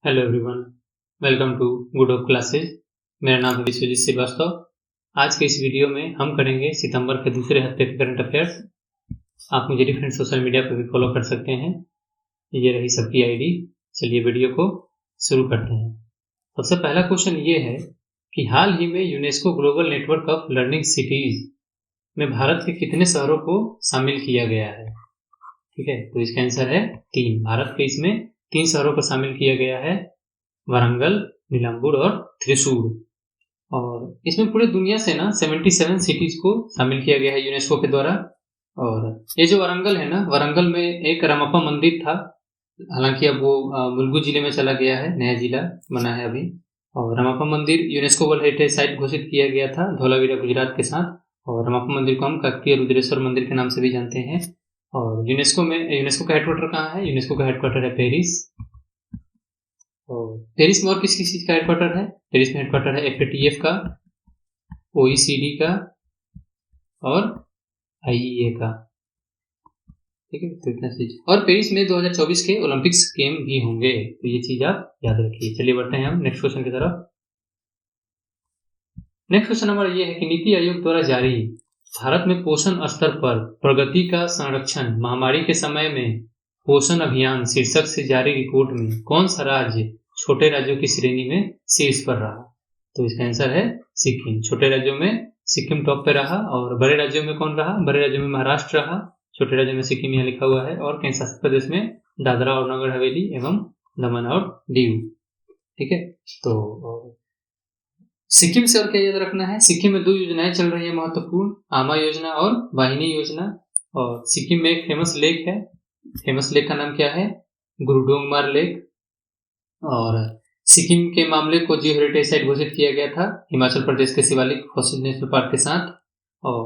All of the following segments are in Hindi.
Hello everyone, welcome to good of classes. मेरा नाम है विश्वजीत श्रीवास्तव। आज के इस वीडियो में हम करेंगे सितंबर के दूसरे हफ्ते के करंट अफेयर्स। आप मुझे डिफरेंट सोशल मीडिया पर भी फॉलो कर सकते हैं। ये रही सबकी आईडी। चलिए वीडियो को शुरू करते हैं। सबसे पहला क्वेश्चन ये है कि हाल ही में UNESCO global network of learning cities में भारत के कितने शहरों को शामिल किया गया है। ठीक है, तो इसका आंसर है 3। भारत के इसमें 3 शहरों को शामिल किया गया है, वारंगल, नीलांबूर और त्रिशूर। और इसमें पूरे दुनिया से ना 77 सिटीज को शामिल किया गया है यूनेस्को के द्वारा। और ये जो वारंगल है ना, वारंगल में एक रामप्पा मंदिर था, हालांकि अब वो मुलुगु जिले में चला गया है, नया जिला बना है अभी। और रामप्पा मंदिर यूनेस्को वर्ल्ड हेरिटेज साइट घोषित किया गया था धौलावीरा गुजरात के साथ। और रामप्पा मंदिर को हम काकतीय रुद्रेश्वर मंदिर के नाम से भी जानते हैं। और यूनेस्को का हेडक्वार्टर कहाँ है? यूनेस्को का हेडक्वार्टर है पेरिस। और पेरिस में और किस किस चीज का हेडक्वार्टर है? पेरिस में हेडक्वार्टर है FATF का, OECD का और IEA का। ठीक है, तो इतना चीज। और पेरिस में 2024 के ओलंपिक्स गेम भी होंगे, तो ये चीज आप याद रखिए। चलिए बढ़ते हैं हम नेक्स्ट क्वेश्चन की तरफ। नेक्स्ट क्वेश्चन हमारा ये है कि नीति आयोग द्वारा जारी भारत में पोषण स्तर पर प्रगति का संरक्षण महामारी के समय में पोषण अभियान शीर्षक से जारी रिपोर्ट में कौन सा राज्य छोटे राज्यों की श्रेणी में शीर्ष पर रहा? तो इसका आंसर है सिक्किम। छोटे राज्यों में सिक्किम टॉप पे रहा। और बड़े राज्यों में कौन रहा? बड़े राज्यों में महाराष्ट्र रहा, छोटे राज्यों में सिक्किम यहाँ लिखा हुआ है। और केंद्र शासित प्रदेश में दादरा और नगर हवेली एवं दमन और दीव। ठीक है, तो सिक्किम से और क्या याद रखना है? सिक्किम में 2 योजनाएं चल रही है महत्वपूर्ण, आमा योजना और वाहिनी योजना। और सिक्किम में एक फेमस लेक है, फेमस लेक का नाम क्या है? गुरुडोंगमार लेक। और सिक्किम के मामले को जियो हेरिटेज साइट घोषित किया गया था हिमाचल प्रदेश के शिवालिक फॉसिल नेशनल पार्क के साथ। और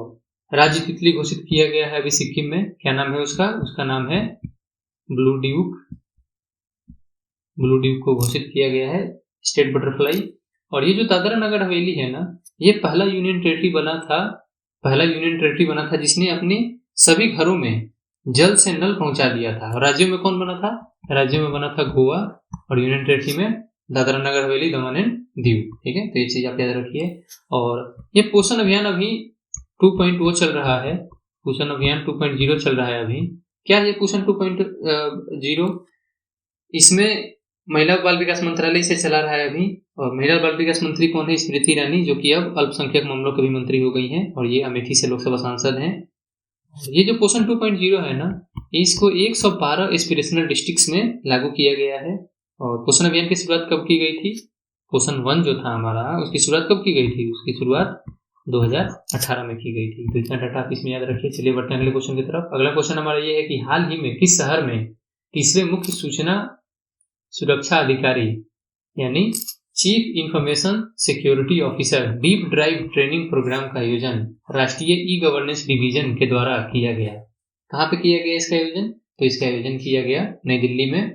राज्य तितली घोषित किया गया है अभी सिक्किम में। क्या नाम है उसका? उसका नाम है ब्लू ड्यूक। ब्लू ड्यूक को घोषित किया गया है स्टेट बटरफ्लाई। और ये जो दादरा नगर हवेली है ना, ये पहला यूनियन टेरिटरी बना था जिसने अपने सभी घरों में जल से नल पहुंचा दिया था। और राज्यों में कौन बना था? राज्यों में बना था गोवा और यूनियन टेरिटरी में दादरा नगर हवेली, दमन एंड दीव। ठीक है, तो ये चीज आप याद रखिए। और ये पोषण अभियान अभी 2.0 चल रहा है, पोषण अभियान 2.0 चल रहा है अभी। क्या है पोषण 2.0? इसमें महिला बाल विकास मंत्रालय से चला रहा है अभी। और महिला बाल विकास मंत्री कौन है? स्मृति ईरानी, जो कि अब अल्पसंख्यक मामलों के भी मंत्री हो गई हैं। और ये अमेठी से लोकसभा सांसद हैं। ये जो पोषण 2.0 है ना, इसको 112 एस्पिरेशनल डिस्ट्रिक्ट्स में लागू किया गया है। और पोषण अभियान की शुरुआत कब की गई थी? पोषण 1 जो था हमारा, उसकी शुरुआत कब की गई थी? उसकी शुरुआत 2018 में की गई थी। तो इतना डाटा आप इसमें याद रखिए। चलिए बढ़ते हैं अगले क्वेश्चन की तरफ। अगला क्वेश्चन हमारा ये है कि हाल ही में किस शहर में तीसरे मुख्य सूचना सुरक्षा अधिकारी यानी chief information security officer deep drive training programme का आयोजन राष्ट्रीय ई गवर्नेंस डिवीजन के द्वारा किया गया? कहाँ पे किया गया इसका आयोजन? तो इसका आयोजन किया गया नई दिल्ली में।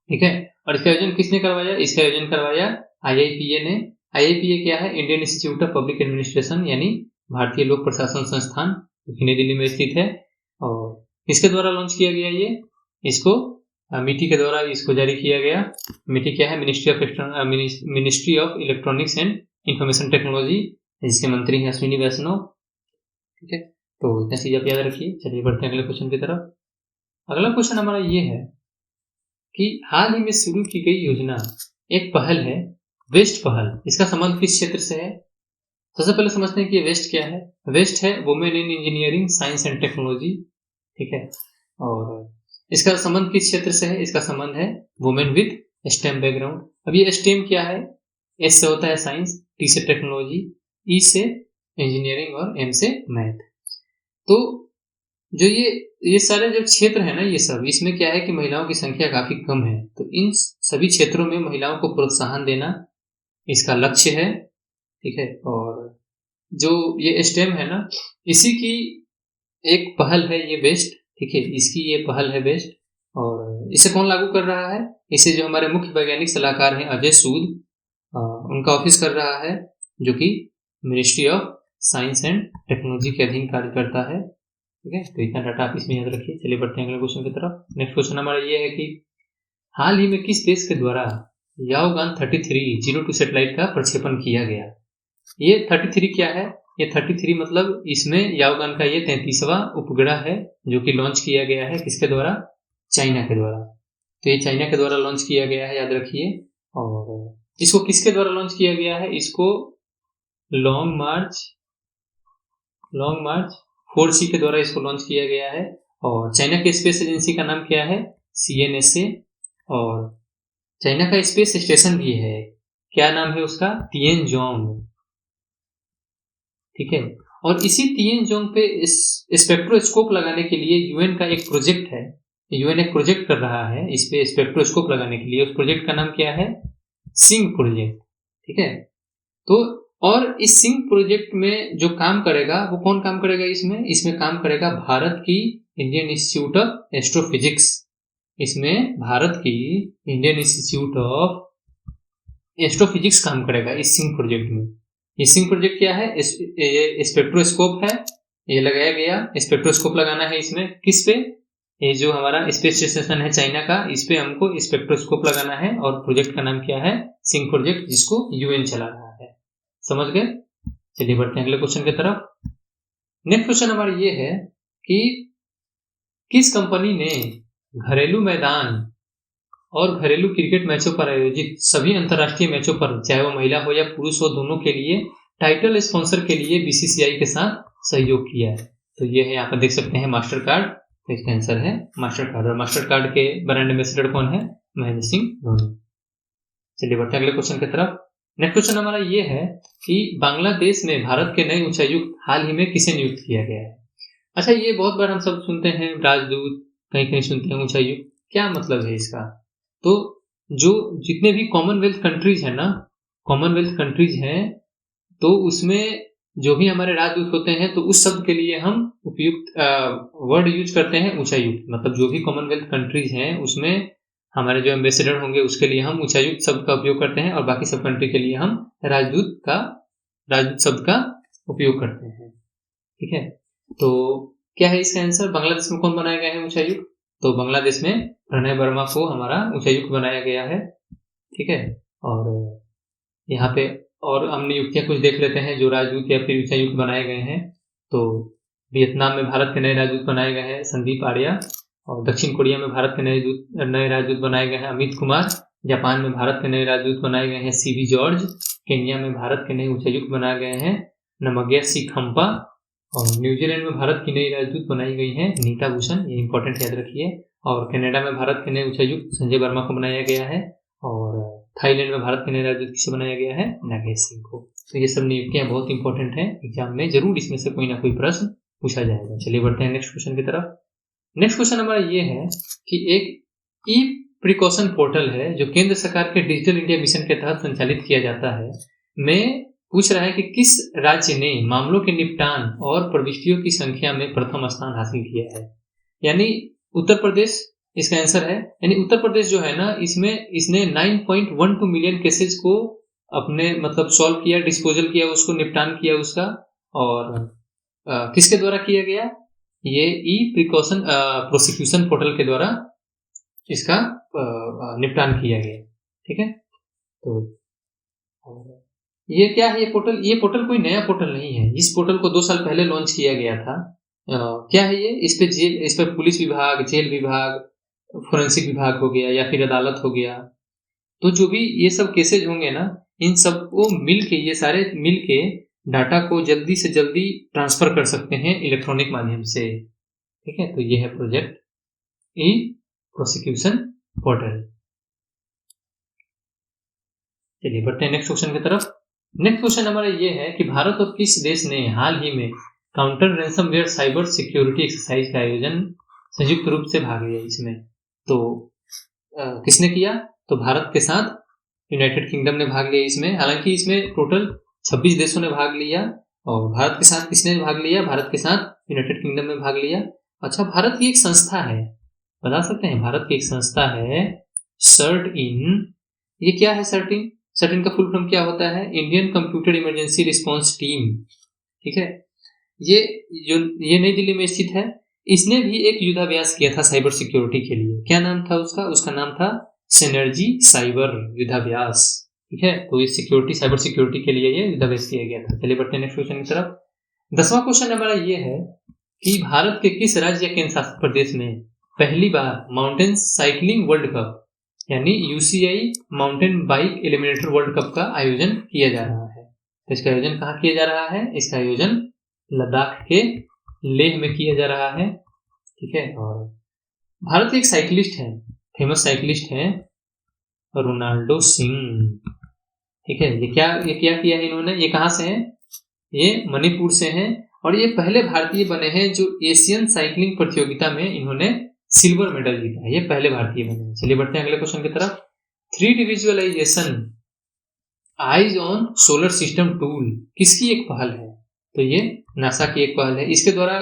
ठीक है, और इसका आयोजन किसने करवाया? इसका आयोजन करवाया IIPA ने। IIPA क्या है? Indian institute of public administration, यानी भारतीय लोक प्रशासन संस्थान, जो नई दिल्ली में स्थित है। और किसके द्वारा लॉन्च किया गया ये? इसको मिटी के द्वारा इसको जारी किया गया। मिटी क्या है? Ministry of electronics and information technology, जिसके मंत्री हैं अश्विनी वैष्णव। ठीक है, तो इतना चीज आप याद रखिए। चलिए बढ़ते हैं अगले क्वेश्चन की तरफ। अगला क्वेश्चन हमारा ये है कि हाल ही में शुरू की गई योजना, एक पहल है वेस्ट पहल। इसका संबंध किस क्षेत्र से है? सबसे पहले समझते हैं कि वेस्ट क्या है। वेस्ट है women in engineering science and technology. ठीक है, और इसका संबंध किस क्षेत्र से है? इसका संबंध है वुमेन विद स्टेम बैकग्राउंड। अब ये स्टेम क्या है? S से होता है साइंस, T से टेक्नोलॉजी, E से इंजीनियरिंग और M से मैथ। तो जो ये सारे जो क्षेत्र है ना, ये सब, इसमें क्या है कि महिलाओं की संख्या काफी कम है। तो इन सभी क्षेत्रों में महिलाओं को प्रोत्साहन देना इसका लक्ष्य है। ठीक है, और जो ये स्टेम है ना, इसी की एक पहल है ये बेस्ट। ठीक है, इसकी ये पहल है बेस्ट। और इसे कौन लागू कर रहा है? इसे जो हमारे मुख्य वैज्ञानिक सलाहकार हैं अजय सूद, उनका ऑफिस कर रहा है, जो कि ministry of science and technology के अधीन कार्य करता है। ठीक है, तो इतना डाटा आप इसमें याद रखिए। चलिए बढ़ते हैं अगले क्वेश्चन की तरफ। नेक्स्ट क्वेश्चन हमारा ये है कि हाल ही में किस देश के द्वारा याओगान 33 02 सैटेलाइट का प्रक्षेपण किया गया? ये 33 क्या है? ये 33 मतलब इसमें याओगान का ये 33वां उपग्रह है जो कि लॉन्च किया गया है किसके द्वारा? चाइना के द्वारा। तो ये चाइना के द्वारा लॉन्च किया गया है, याद रखिए। और इसको किसके द्वारा लॉन्च किया गया है? इसको लॉन्ग मार्च 4C के द्वारा इसको लॉन्च किया गया है। और चाइना की स्पेस एजेंसी का नाम क्या है? CNSA। और चाइना का स्पेस स्टेशन भी है, क्या नाम है उसका? तिएनजोंग। ठीक है। और इसी तिएनजोंग पे स्पेक्ट्रोस्कोप लगाने के लिए यूएन का एक प्रोजेक्ट है। यूएन एक प्रोजेक्ट कर रहा है इस पे स्पेक्ट्रोस्कोप लगाने के लिए। उस प्रोजेक्ट का नाम क्या है? सिंग प्रोजेक्ट। ठीक है। तो और इस सिंग प्रोजेक्ट में जो काम करेगा वो कौन काम करेगा? इसमें काम करेगा भारत की इंडियन इंस्टीट्यूट ऑफ एस्ट्रोफिजिक्स। इसमें भारत की इंडियन इंस्टीट्यूट ऑफ एस्ट्रोफिजिक्स काम करेगा इस सिंग प्रोजेक्ट में। ये सिंग प्रोजेक्ट क्या है? ये स्पेक्ट्रोस्कोप है, ये लगाया गया। स्पेक्ट्रोस्कोप लगाना है इसमें, किस पे? ये जो हमारा स्पेस स्टेशन है चाइना का, इस पे हमको स्पेक्ट्रोस्कोप लगाना है। और प्रोजेक्ट का नाम क्या है? सिंग प्रोजेक्ट, जिसको यूएन चला रहा है। समझ गए? चलिए बढ़ते हैं अगले क्वेश्चन की तरफ। नेक्स्ट क्वेश्चन हमारा ये है कि किस कंपनी ने घरेलू मैदान और घरेलू क्रिकेट मैचों पर आयोजित सभी अंतर्राष्ट्रीय मैचों पर, चाहे वो महिला हो या पुरुष हो, दोनों के लिए टाइटल स्पॉन्सर के लिए बीसीसीआई के साथ सहयोग किया है? तो ये है, यहाँ पर देख सकते हैं मास्टर कार्ड। तो इसका आंसर है मास्टर कार्ड। और मास्टर कार्ड के ब्रांड एम्बेसडर कौन है? महेंद्र सिंह धोनी। चलिए बढ़ते हैं अगले क्वेश्चन की तरफ। नेक्स्ट क्वेश्चन हमारा ये है कि बांग्लादेश में भारत के नए उच्चायुक्त हाल ही में किसे नियुक्त किया गया है? अच्छा, ये बहुत बार हम सब सुनते हैं राजदूत, कहीं कहीं सुनते हैं उच्चायुक्त। क्या मतलब है इसका? तो जो जितने भी कॉमनवेल्थ कंट्रीज है ना, कॉमनवेल्थ कंट्रीज हैं, तो उसमें जो भी हमारे राजदूत होते हैं, तो उस शब्द के लिए हम उपयुक्त वर्ड यूज करते हैं उच्चायुक्त। मतलब जो भी कॉमनवेल्थ कंट्रीज हैं उसमें हमारे जो एम्बेसडर होंगे उसके लिए हम उच्चायुक्त शब्द का उपयोग करते हैं, और बाकी सब कंट्री के लिए हम राजदूत शब्द का उपयोग करते हैं। ठीक है। तो क्या है इसका आंसर? बांग्लादेश में कौन बनाया गया है उच्चायुक्त? तो बांग्लादेश में प्रणय वर्मा को हमारा उच्चायुक्त बनाया गया है। ठीक है। और यहाँ पे और हम नियुक्तियां कुछ देख लेते हैं जो राजदूत या फिर उच्चायुक्त बनाए गए हैं। तो वियतनाम में भारत के नए राजदूत बनाए गए हैं संदीप आर्या। और दक्षिण कोरिया में भारत के नए राजदूत बनाए गए हैं अमित कुमार। जापान में भारत के नए राजदूत बनाए गए हैं सीवी जॉर्ज। केन्या में भारत के नए उच्चायुक्त बनाए गए हैं नमग्या सी खम्पा। और न्यूजीलैंड में भारत की नई राजदूत बनाई गई है नीता भूषण, ये इंपॉर्टेंट याद रखिए। और कनाडा में भारत के नए उच्चायुक्त संजय वर्मा को बनाया गया है। और थाईलैंड में भारत के नए राजदूत किसे बनाया गया है? नागेश सिंह को। तो ये सब नियुक्तियां बहुत इंपॉर्टेंट है, एग्जाम में जरूर इसमें से कोई ना कोई प्रश्न पूछा जाएगा। चलिए बढ़ते हैं नेक्स्ट क्वेश्चन की तरफ। नेक्स्ट क्वेश्चन हमारा ये है कि एक ई प्रिकॉशन पोर्टल है जो केंद्र सरकार के डिजिटल इंडिया मिशन के तहत संचालित किया जाता है, में पूछ रहा है कि किस राज्य ने मामलों के निपटान और प्रविष्टियों की संख्या में प्रथम स्थान हासिल किया है? यानी उत्तर प्रदेश इसका आंसर है। यानी उत्तर प्रदेश जो है ना, इसने 9.12 मिलियन केसेज को अपने मतलब सॉल्व किया, डिस्पोजल किया, उसको निपटान किया उसका। और किसके द्वारा किया गया? ये ई प्रिकॉशन प्रोसिक्यूशन पोर्टल के द्वारा इसका निपटान किया गया। ठीक है। तो ये क्या है? ये पोर्टल कोई नया पोर्टल नहीं है। इस पोर्टल को 2 साल पहले लॉन्च किया गया था। क्या है ये? इस पे पुलिस विभाग, जेल विभाग, फोरेंसिक विभाग हो गया या फिर अदालत हो गया, तो जो भी ये सब केसेज होंगे ना, इन सबको ये सारे मिलके डाटा को जल्दी से जल्दी ट्रांसफर कर सकते हैं इलेक्ट्रॉनिक माध्यम से। ठीक है। तो ये है प्रोजेक्ट ई प्रोसिक्यूशन पोर्टल। चलिए बढ़ते हैं नेक्स्ट क्वेश्चन की तरफ। नेक्स्ट क्वेश्चन हमारा ये है कि भारत और किस देश ने हाल ही में counter ransomware cyber security exercise का आयोजन संयुक्त रूप से भाग लिया इसमें? तो किसने किया? तो भारत के साथ यूनाइटेड किंगडम ने भाग लिया इसमें। हालांकि इसमें टोटल 26 देशों ने भाग लिया। और भारत के साथ किसने भाग लिया? भारत के साथ यूनाइटेड किंगडम में भाग लिया। अच्छा, भारत की एक संस्था है, बता सकते हैं? भारत की एक संस्था है CERT-IN। ये क्या है CERT-IN? CERT-IN का फुल फॉर्म क्या होता है? Indian computer emergency response team. ठीक है। ये नई दिल्ली में स्थित है। इसने भी एक युद्धाभ्यास किया था साइबर सिक्योरिटी के लिए। क्या नाम था उसका? उसका नाम था सिनर्जी साइबर युद्धाभ्यास। ठीक है, तो ये सिक्योरिटी, साइबर सिक्योरिटी के लिए ये युद्धाभ्यास किया गया था। चलिए बढ़ते हैं नेक्स्ट क्वेश्चन की तरफ। 10वां क्वेश्चन हमारा ये है कि भारत के किस राज्य या केंद्र शासित प्रदेश में पहली बार माउंटेन साइकिलिंग वर्ल्ड कप यानी UCI mountain bike eliminator world cup का आयोजन किया जा रहा है? तो इसका आयोजन कहाँ किया जा रहा है? इसका आयोजन लद्दाख के लेह में किया जा रहा है। ठीक है, और भारत के एक साइकिलिस्ट हैं, फेमस साइकिलिस्ट हैं रोनाल्डो सिंह। ठीक है, ये क्या किया है इन्होंने? ये कहाँ से हैं? ये मणिपुर से हैं और ये पहले भारतीय बने हैं जो एशियन साइकिलिंग प्रतियोगिता में इन्होंने सिल्वर मेडल जीता है। ये पहले भारतीय बने हैं। चलिए बढ़ते हैं अगले क्वेश्चन की तरफ। 3D visualisation eyes on solar system tool किसकी एक पहल है? तो ये नासा की एक पहल है। इसके द्वारा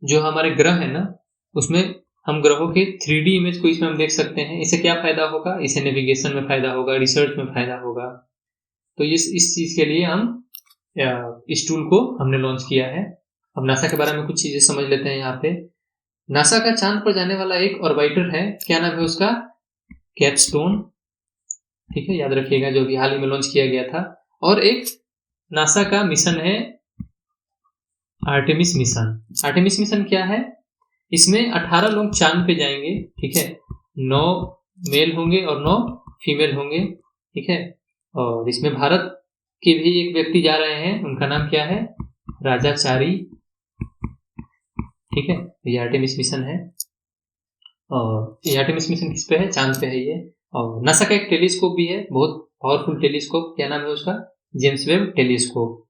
जो हमारे ग्रह है ना, उसमें हम ग्रहों के 3D इमेज को इसमें हम देख सकते हैं। इससे क्या फायदा होगा? इसे नेविगेशन में फायदा होगा, रिसर्च में फायदा होगा। तो इस चीज के लिए हम इस टूल को हमने लॉन्च किया है। अब नासा के बारे में कुछ चीजें समझ लेते हैं। यहाँ पे नासा का चांद पर जाने वाला एक ऑर्बिटर है, क्या नाम है उसका? कैपस्टोन। ठीक है, याद रखिएगा, जो भी हाल ही में लॉन्च किया गया था। और एक नासा का मिशन है आर्टेमिस मिशन। आर्टेमिस मिशन क्या है? इसमें 18 लोग चांद पे जाएंगे। ठीक है, 9 मेल होंगे और 9 फीमेल होंगे। ठीक है, और इसमें भारत के भी एक व्यक्ति जा रहे हैं, उनका नाम क्या है? राजाचारी। ठीक है, ये आर्टेमिस मिशन है। और ये आर्टेमिस मिशन किस पे है? चांद पे है ये। और नासा का एक टेलीस्कोप भी है, बहुत पावरफुल टेलीस्कोप। क्या नाम है उसका? James Webb telescope.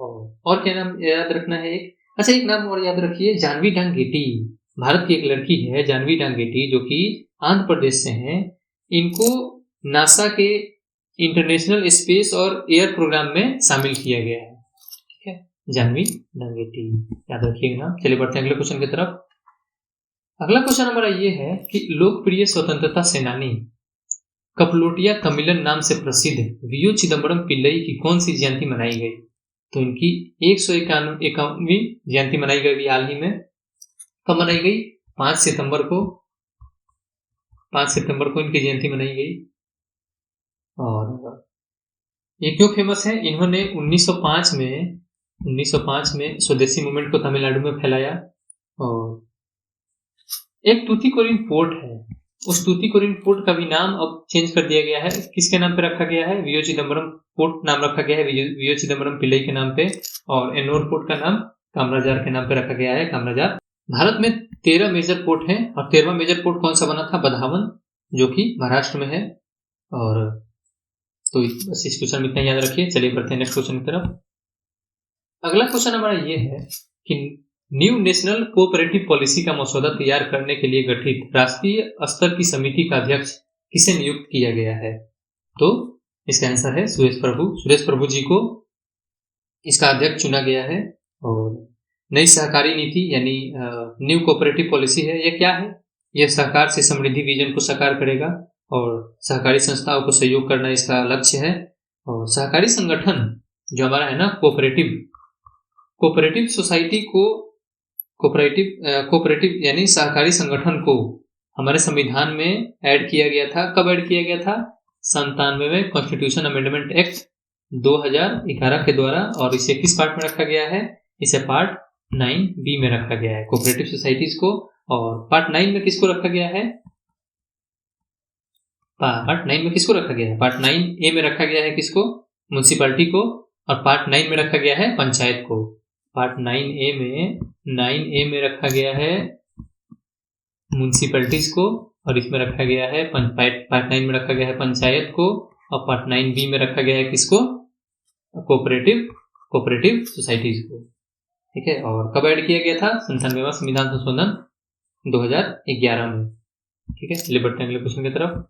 और क्या नाम याद रखना है? अच्छा, एक नाम और याद रखिए, जानवी डांगेटी। भारत की एक लड़की है जानवी डांगेटी, जो कि आंध्र प्रदेश से हैं। इनको नासा के इंटरनेशनल स्पेस और एयर प्रोग्राम में शामिल किया गया है। ठीक है, जानवी डांगेटी, याद रखिएगा ना। चलिए बढ़ते हैं अगले क्वेश्चन की तरफ। अगला क्वेश्चन हमारा ये है कि लोकप्रिय स्वतंत्रता सेनानी कपलोटिया तमिलन नाम से प्रसिद्ध वीओ चिदम्बरम पिल्लई की कौन सी जयंती मनाई गई? तो इनकी 151वीं जयंती मनाई गई हाल ही में। कब मनाई गई? 5 सितंबर को। 5 सितंबर को इनकी जयंती मनाई गई। और ये क्यों फेमस है? इन्होंने 1905 में स्वदेशी मूवमेंट को तमिलनाडु में फैलाया। और एक तूतीकोरिन पोर्ट है, उस तूतीकोरिन पोर्ट का भी नाम अब चेंज कर दिया गया है। किसके नाम पे रखा गया है? वीओ चिदम्बरम पोर्ट नाम रखा गया है, वीओ चिदम्बरम पिल्लई के नाम पे। और एनोर पोर्ट का नाम कामराजार के नाम पे रखा गया है, कामराजार। भारत में 13 मेजर पोर्ट हैं और 13वां मेजर पोर्ट कौन सा बना था? बधावन, जो कि महाराष्ट्र में है। और तो बस इस क्वेश्चन में इतना याद रखिए। चलिए बढ़ते हैं नेक्स्ट क्वेश्चन की तरफ। अगला क्वेश्चन हमारा ये है कि न्यू नेशनल कोऑपरेटिव पॉलिसी का मसौदा तैयार करने के लिए गठित राष्ट्रीय स्तर की समिति का अध्यक्ष किसे नियुक्त किया गया है? तो इसका आंसर है सुरेश प्रभु जी को इसका अध्यक्ष चुना गया है। और नई सहकारी नीति यानी न्यू कोऑपरेटिव पॉलिसी है, यह क्या है? यह सहकार से समृद्धि विजन को साकार करेगा और सहकारी संस्थाओं को सहयोग करना इसका लक्ष्य है। और सहकारी संगठन जो हमारा है ना, कोऑपरेटिव सोसाइटी को कोऑपरेटिव यानी सहकारी संगठन को हमारे संविधान में ऐड किया गया था। कब ऐड किया गया था? 97वें कॉन्स्टिट्यूशन अमेंडमेंट एक्ट 2011 के द्वारा। और इसे किस पार्ट में रखा गया है? इसे पार्ट 9B में रखा गया है, कोऑपरेटिव सोसाइटीज को। और पार्ट 9 में किसको रखा गया है? पार्ट 9 में किसको रखा गया है? पार्ट 9A में रखा गया है किसको? म्युनिसिपैलिटी को। और पार्ट 9 में रखा गया है पंचायत को। पार्ट 9A में रखा गया है म्युनिसिपैलिटीज को और इसमें रखा गया है पार्ट 9 में रखा गया है पंचायत को। और पार्ट 9B में रखा गया है किसको? कोऑपरेटिव सोसाइटीज को। ठीक है, और कब ऐड किया गया था? 97वां संविधान संशोधन 2011 में। ठीक है, चलिए बढ़ते हैं अगले क्वेश्चन की तरफ।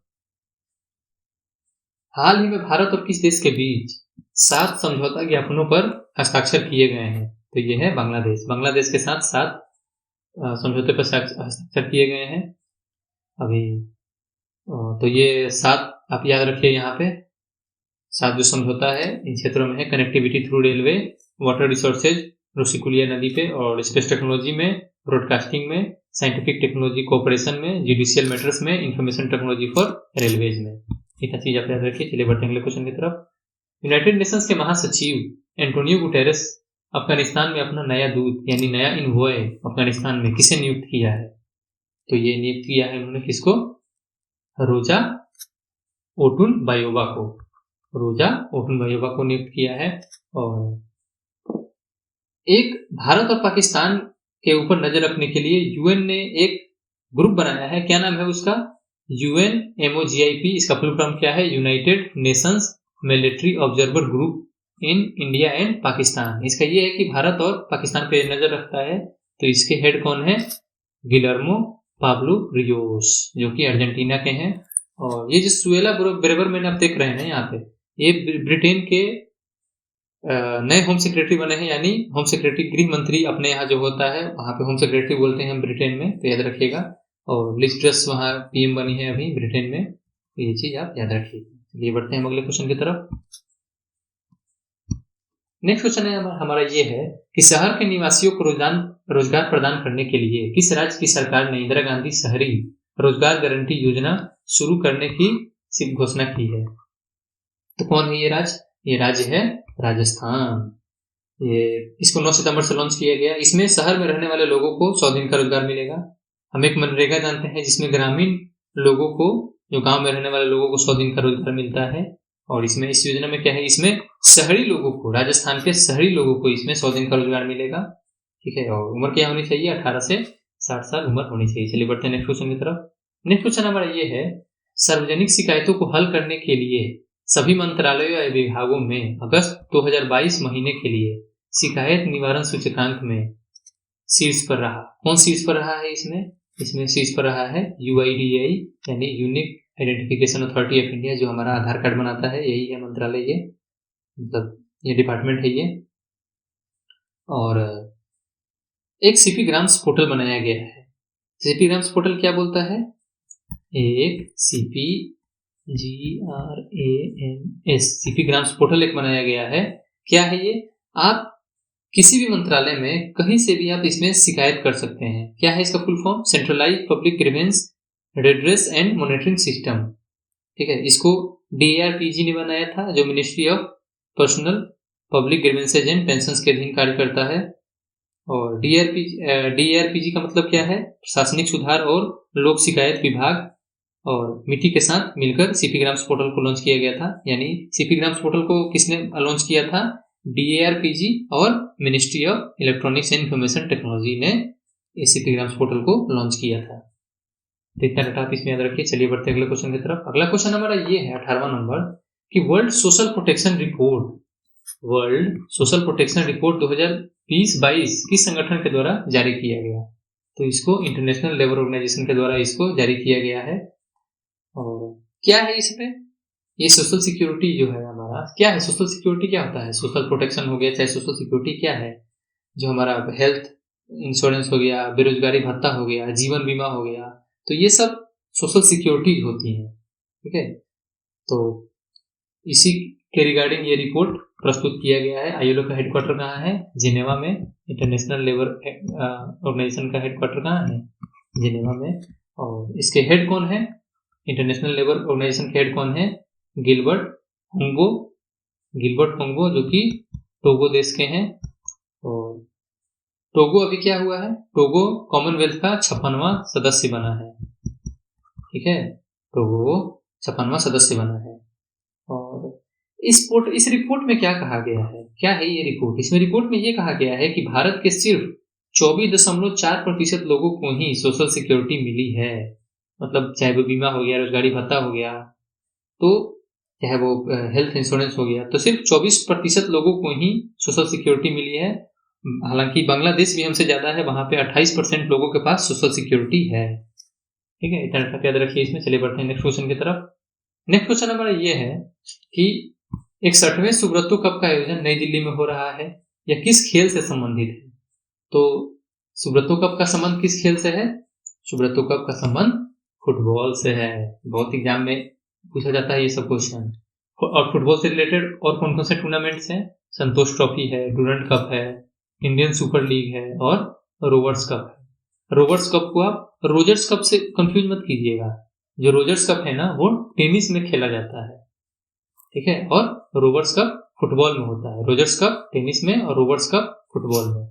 हाल ही में भारत और किस देश के बीच 7 समझौता ज्ञापनों पर हस्ताक्षर किए गए हैं? तो ये है बांग्लादेश के साथ 7 समझौते पर हस्ताक्षर किए गए हैं अभी। तो ये 7 आप याद रखिए, यहाँ पे 7 जो समझौता है इन क्षेत्रों में है connectivity through railway, water resources, Rushikulya नदी पे, और स्पेस टेक्नोलॉजी में, ब्रॉडकास्टिंग में, साइंटिफिक टेक्नोलॉजी कोऑपरेशन में, जुडिशियल मैटर्स में, इंफॉर्मेशन टेक्नोलॉजी फॉर रेलवेज में। इतना चीज आप याद रखिए। चलिए बढ़ते हैं अगले क्वेश्चन की तरफ। यूनाइटेड नेशंस के महासचिव एंटोनियो गुटेरेस अफगानिस्तान में अपना नया दूत यानी नया इन्वॉय अफगानिस्तान में किसे नियुक्त किया है? तो ये नियुक्त किया है उन्होंने किसको? रोजा ओटुनबायोवा को। रोजा ओटुनबायोवा को नियुक्त किया है। और एक भारत और पाकिस्तान के ऊपर नजर रखने के लिए यूएन ने एक ग्रुप बनाया है। क्या नाम है उसका? UNMOGIP। इसका फुल फॉर्म क्या है? United Nations military observer group in India and Pakistan. इसका ये है कि भारत और पाकिस्तान पे नजर रखता है। तो इसके हेड कौन है? गिलर्मो पाब्लो रियोस, जो कि अर्जेंटीना के हैं। और ये जो सुएला ब्रेवरमैन आप देख रहे हैं ना यहाँ पे, ये ब्रिटेन के नए होम सेक्रेटरी बने हैं, यानी होम सेक्रेटरी गृह मंत्री अपने यहाँ जो होता है वहाँ पे होम सेक्रेटरी बोलते हैं ब्रिटेन में, तो याद रखिएगा। और लिज ट्रस वहाँ PM बनी है अभी ब्रिटेन में, तो ये चीज आप याद रखिएगा। ये बढ़ते हैं अगले क्वेश्चन की तरफ। नेक्स्ट क्वेश्चन है हमारा ये है कि शहर के निवासियों को रोजगार प्रदान करने के लिए किस राज्य की सरकार ने इंदिरा गांधी शहरी रोजगार गारंटी योजना शुरू करने की सिर्फ घोषणा की है? तो कौन है ये राज्य? ये राज्य है राजस्थान। ये इसको 9 सितंबर से लॉन्च किया गया। इसमें शहर में रहने वाले लोगों को 100 दिन का रोजगार मिलेगा। हम एक मनरेगा जानते हैं जिसमें ग्रामीण लोगों को, जो गांव में रहने वाले लोगों को 100 दिन का रोजगार मिलता है। और इसमें इस योजना में क्या है? इसमें शहरी लोगों को, राजस्थान के शहरी लोगों को इसमें 100 दिन का रोजगार मिलेगा। ठीक है। और उम्र क्या होनी चाहिए? 18 से 60 साल उम्र होनी चाहिए। चलिए बढ़ते हैं नेक्स्ट क्वेश्चन की तरफ। नेक्स्ट क्वेश्चन हमारा ये है, सार्वजनिक शिकायतों को हल करने के लिए सभी मंत्रालयों या विभागों में अगस्त 2022 महीने के लिए शिकायत निवारण सूचकांक में शीर्ष पर रहा। कौन शीर्ष पर रहा है इसमें शीर्ष पर रहा है UIDAI, यानी unique identification authority of India, जो हमारा आधार कार्ड बनाता है, यही है मंत्रालय, ये मतलब ये डिपार्टमेंट है ये। और एक CP ग्राम्स पोर्टल बनाया गया है। CP ग्राम्स पोर्टल क्या बोलता है? एक CP GRAMS CP grams portal एक बनाया गया है। क्या है ये? आप किसी भी मंत्रालय में कहीं से भी आप इसमें शिकायत कर सकते हैं। क्या है इसका full form? Centralised public grievance redress and monitoring system. ठीक है। इसको DARPG ने बनाया था, जो ministry of personnel public grievances and pensions के अधीन कार्य करता है। और DARPG का मतलब क्या है? प्रशासनिक सुधार और लोक शिकायत विभाग और मिट्टी के साथ मिलकर CP ग्राम्स पोर्टल को लॉन्च किया गया था। यानी CP ग्राम्स पोर्टल को किसने लॉन्च किया था? DARPG और ministry of electronics and information technology ने CP ग्राम्स पोर्टल को लॉन्च किया था। तो इतना डाटा आप इसमें याद रखिए। चलिए बढ़ते अगले क्वेश्चन की तरफ। अगला क्वेश्चन हमारा ये है 18वां नंबर कि वर्ल्ड सोशल प्रोटेक्शन रिपोर्ट 2020-22 किस संगठन के द्वारा जारी किया गया? तो इसको इंटरनेशनल लेबर ऑर्गेनाइजेशन के द्वारा इसको जारी किया गया है। और क्या है इसमें? ये सोशल सिक्योरिटी जो है हमारा, क्या है सोशल सिक्योरिटी? क्या होता है? सोशल प्रोटेक्शन हो गया, चाहे सोशल सिक्योरिटी क्या है? जो हमारा हेल्थ इंश्योरेंस हो गया, बेरोजगारी भत्ता हो गया, जीवन बीमा हो गया, तो ये सब सोशल सिक्योरिटी होती है। ठीक है। तो इसी के रिगार्डिंग ये रिपोर्ट प्रस्तुत किया गया है। ILO का हेडक्वार्टर कहाँ है? जिनेवा में। इंटरनेशनल लेबर ऑर्गेनाइजेशन का हेडक्वार्टर कहाँ है? जिनेवा में। और इसके हेड कौन है? इंटरनेशनल लेबर ऑर्गेनाइजेशन के हेड कौन है? गिलबर्ट होंगबो, जो कि टोगो देश के हैं। और टोगो अभी क्या हुआ है? टोगो कॉमनवेल्थ का 56वां सदस्य बना है। ठीक है। टोगो 56वां सदस्य बना है। और इस रिपोर्ट में क्या कहा गया है? क्या है ये रिपोर्ट? इसमें रिपोर्ट में ये कहा गया है कि भारत के सिर्फ 24.4% लोगों को ही सोशल सिक्योरिटी मिली है। मतलब चाहे वो बीमा हो गया, रोजगारी भत्ता हो गया, तो चाहे वो हेल्थ इंश्योरेंस हो गया, तो सिर्फ 24% लोगों को ही सोशल सिक्योरिटी मिली है। हालांकि बांग्लादेश भी हमसे ज्यादा है, वहां पे 28% लोगों के पास सोशल सिक्योरिटी है। ठीक है। इतना याद रखिए इसमें। चलिए बढ़ते हैं नेक्स्ट क्वेश्चन की तरफ। नेक्स्ट क्वेश्चन हमारा ये है कि 61वें सुब्रतो कप का आयोजन नई दिल्ली में हो रहा है, यह किस खेल से संबंधित है? तो सुब्रतो कप का संबंध किस खेल से है? सुब्रतो कप का संबंध फुटबॉल से है। बहुत एग्जाम में पूछा जाता है ये सब क्वेश्चन। और फुटबॉल से रिलेटेड और कौन कौन से टूर्नामेंट्स हैं? संतोष ट्रॉफी है, डूरंट कप है, इंडियन सुपर लीग है और रोवर्स कप है। रोजर्स कप को आप रोजर्स कप से कंफ्यूज मत कीजिएगा। जो रोजर्स कप है ना वो टेनिस में खेला जाता है, ठीक है, और रोजर्स कप फुटबॉल में होता है। रोजर्स कप टेनिस में और रोजर्स कप फुटबॉल में,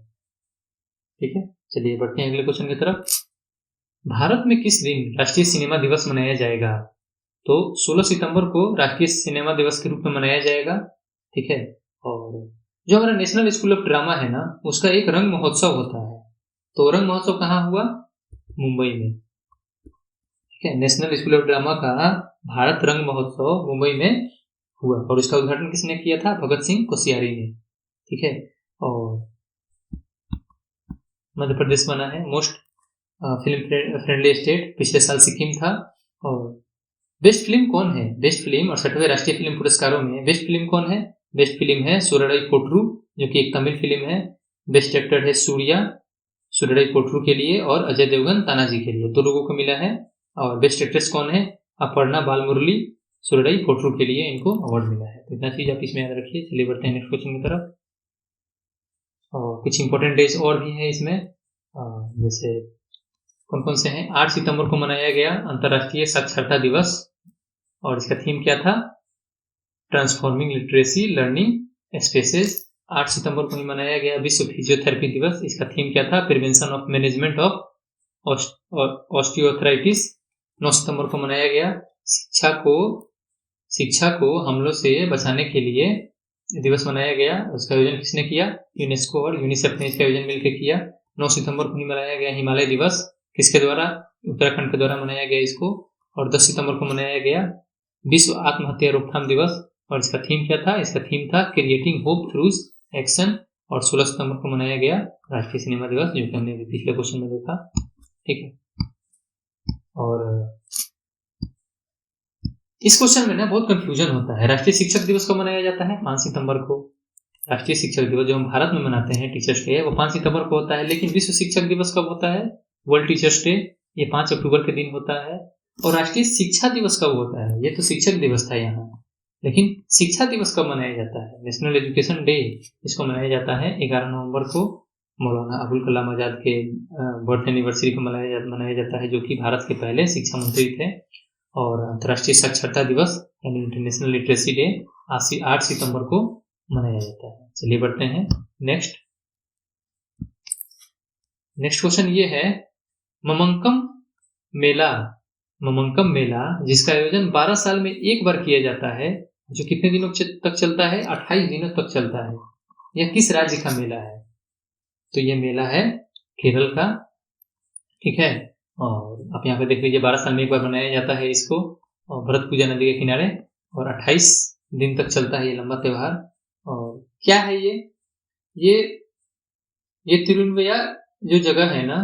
ठीक है। चलिए बढ़ते हैं अगले क्वेश्चन की तरफ। भारत में किस दिन राष्ट्रीय सिनेमा दिवस मनाया जाएगा? तो 16 सितंबर को राष्ट्रीय सिनेमा दिवस के रूप में मनाया जाएगा, ठीक है। और जो हमारा नेशनल स्कूल ऑफ ड्रामा है ना, उसका एक रंग महोत्सव होता है। तो रंग महोत्सव कहाँ हुआ? मुंबई में, ठीक है। नेशनल स्कूल ऑफ ड्रामा का भारत रंग महोत्सव मुंबई में हुआ और इसका उद्घाटन किसने किया था? भगत सिंह कोश्यारी ने, ठीक है। और मध्य प्रदेश बना है मोस्ट फिल्म फ्रेंडली स्टेट, पिछले साल सिक्किम था। और बेस्ट फिल्म कौन है? बेस्ट फिल्म और 6वें राष्ट्रीय फिल्म पुरस्कारों में बेस्ट फिल्म कौन है? बेस्ट फिल्म है सूरडई पोट्रू, जो कि एक तमिल फिल्म है। बेस्ट एक्टर है सूर्या, सूरडई पोट्रू के लिए, और अजय देवगन तानाजी के लिए, 2 लोगों को मिला है। और बेस्ट एक्ट्रेस कौन है? अपर्णा बालमुरली, सूरडई पोट्रू के लिए इनको अवार्ड मिला है। तो इतना चीज आप इसमें याद रखिए। चलिए बढ़ते हैं नेक्स्ट क्वेश्चन की तरफ। और कुछ इंपॉर्टेंट डेज और भी है इसमें, जैसे कौन कौन से हैं? 8 सितंबर को मनाया गया अंतर्राष्ट्रीय साक्षरता दिवस और इसका थीम क्या था? Transforming literacy learning spaces. 8 सितंबर को ही मनाया गया विश्व फिजियोथेरेपी दिवस, इसका थीम क्या था? Prevention of management of osteoarthritis. 9 सितंबर को मनाया गया शिक्षा को हमलों से बचाने के लिए दिवस मनाया गया। उसका आयोजन किसने किया? यूनेस्को और यूनिसेफ ने इसका आयोजन मिलकर किया। 9 सितंबर को ही मनाया गया हिमालय दिवस, किसके द्वारा? उत्तराखंड के द्वारा मनाया गया इसको। और 10 सितंबर को मनाया गया विश्व आत्महत्या रोकथाम दिवस और इसका थीम क्या था? इसका थीम था क्रिएटिंग होप थ्रू एक्शन। और 16 सितंबर को मनाया गया राष्ट्रीय सिनेमा दिवस, जो कि हमने पिछले क्वेश्चन में देखा, ठीक है। और इस क्वेश्चन में ना बहुत कंफ्यूजन होता है। राष्ट्रीय शिक्षक दिवस कब मनाया जाता है? 5 सितंबर को। राष्ट्रीय शिक्षक दिवस जो हम भारत में मनाते हैं, टीचर्स डे, वो 5 सितंबर को होता है। लेकिन विश्व शिक्षक दिवस कब होता है? वर्ल्ड टीचर्स डे, ये 5 अक्टूबर के दिन होता है। और राष्ट्रीय शिक्षा दिवस कब होता है? ये तो शिक्षक दिवस था यहाँ, लेकिन शिक्षा दिवस कब मनाया जाता है? नेशनल एजुकेशन डे इसको मनाया जाता है 11 नवंबर को। मौलाना अबुल कलाम आजाद के बर्थ एनिवर्सरी को मनाया जाता है, जो कि भारत के पहले शिक्षा मंत्री थे। और अंतर्राष्ट्रीय साक्षरता दिवस यानी इंटरनेशनल लिटरेसी डे 8 सितंबर को मनाया जाता है। चलिए बढ़ते हैं नेक्स्ट क्वेश्चन। ये है ममंकम मेला जिसका आयोजन 12 साल में एक बार किया जाता है, जो कितने दिनों तक चलता है? 28 दिनों तक चलता है। यह किस राज्य का मेला है? तो यह मेला है केरल का, ठीक है। और आप यहाँ पे देख लीजिए 12 साल में एक बार मनाया जाता है इसको, और भरतपुजा नदी के किनारे, और 28 दिन तक चलता है ये लंबा त्योहार। और क्या है ये तिरुवनंतपुरम जो जगह है ना,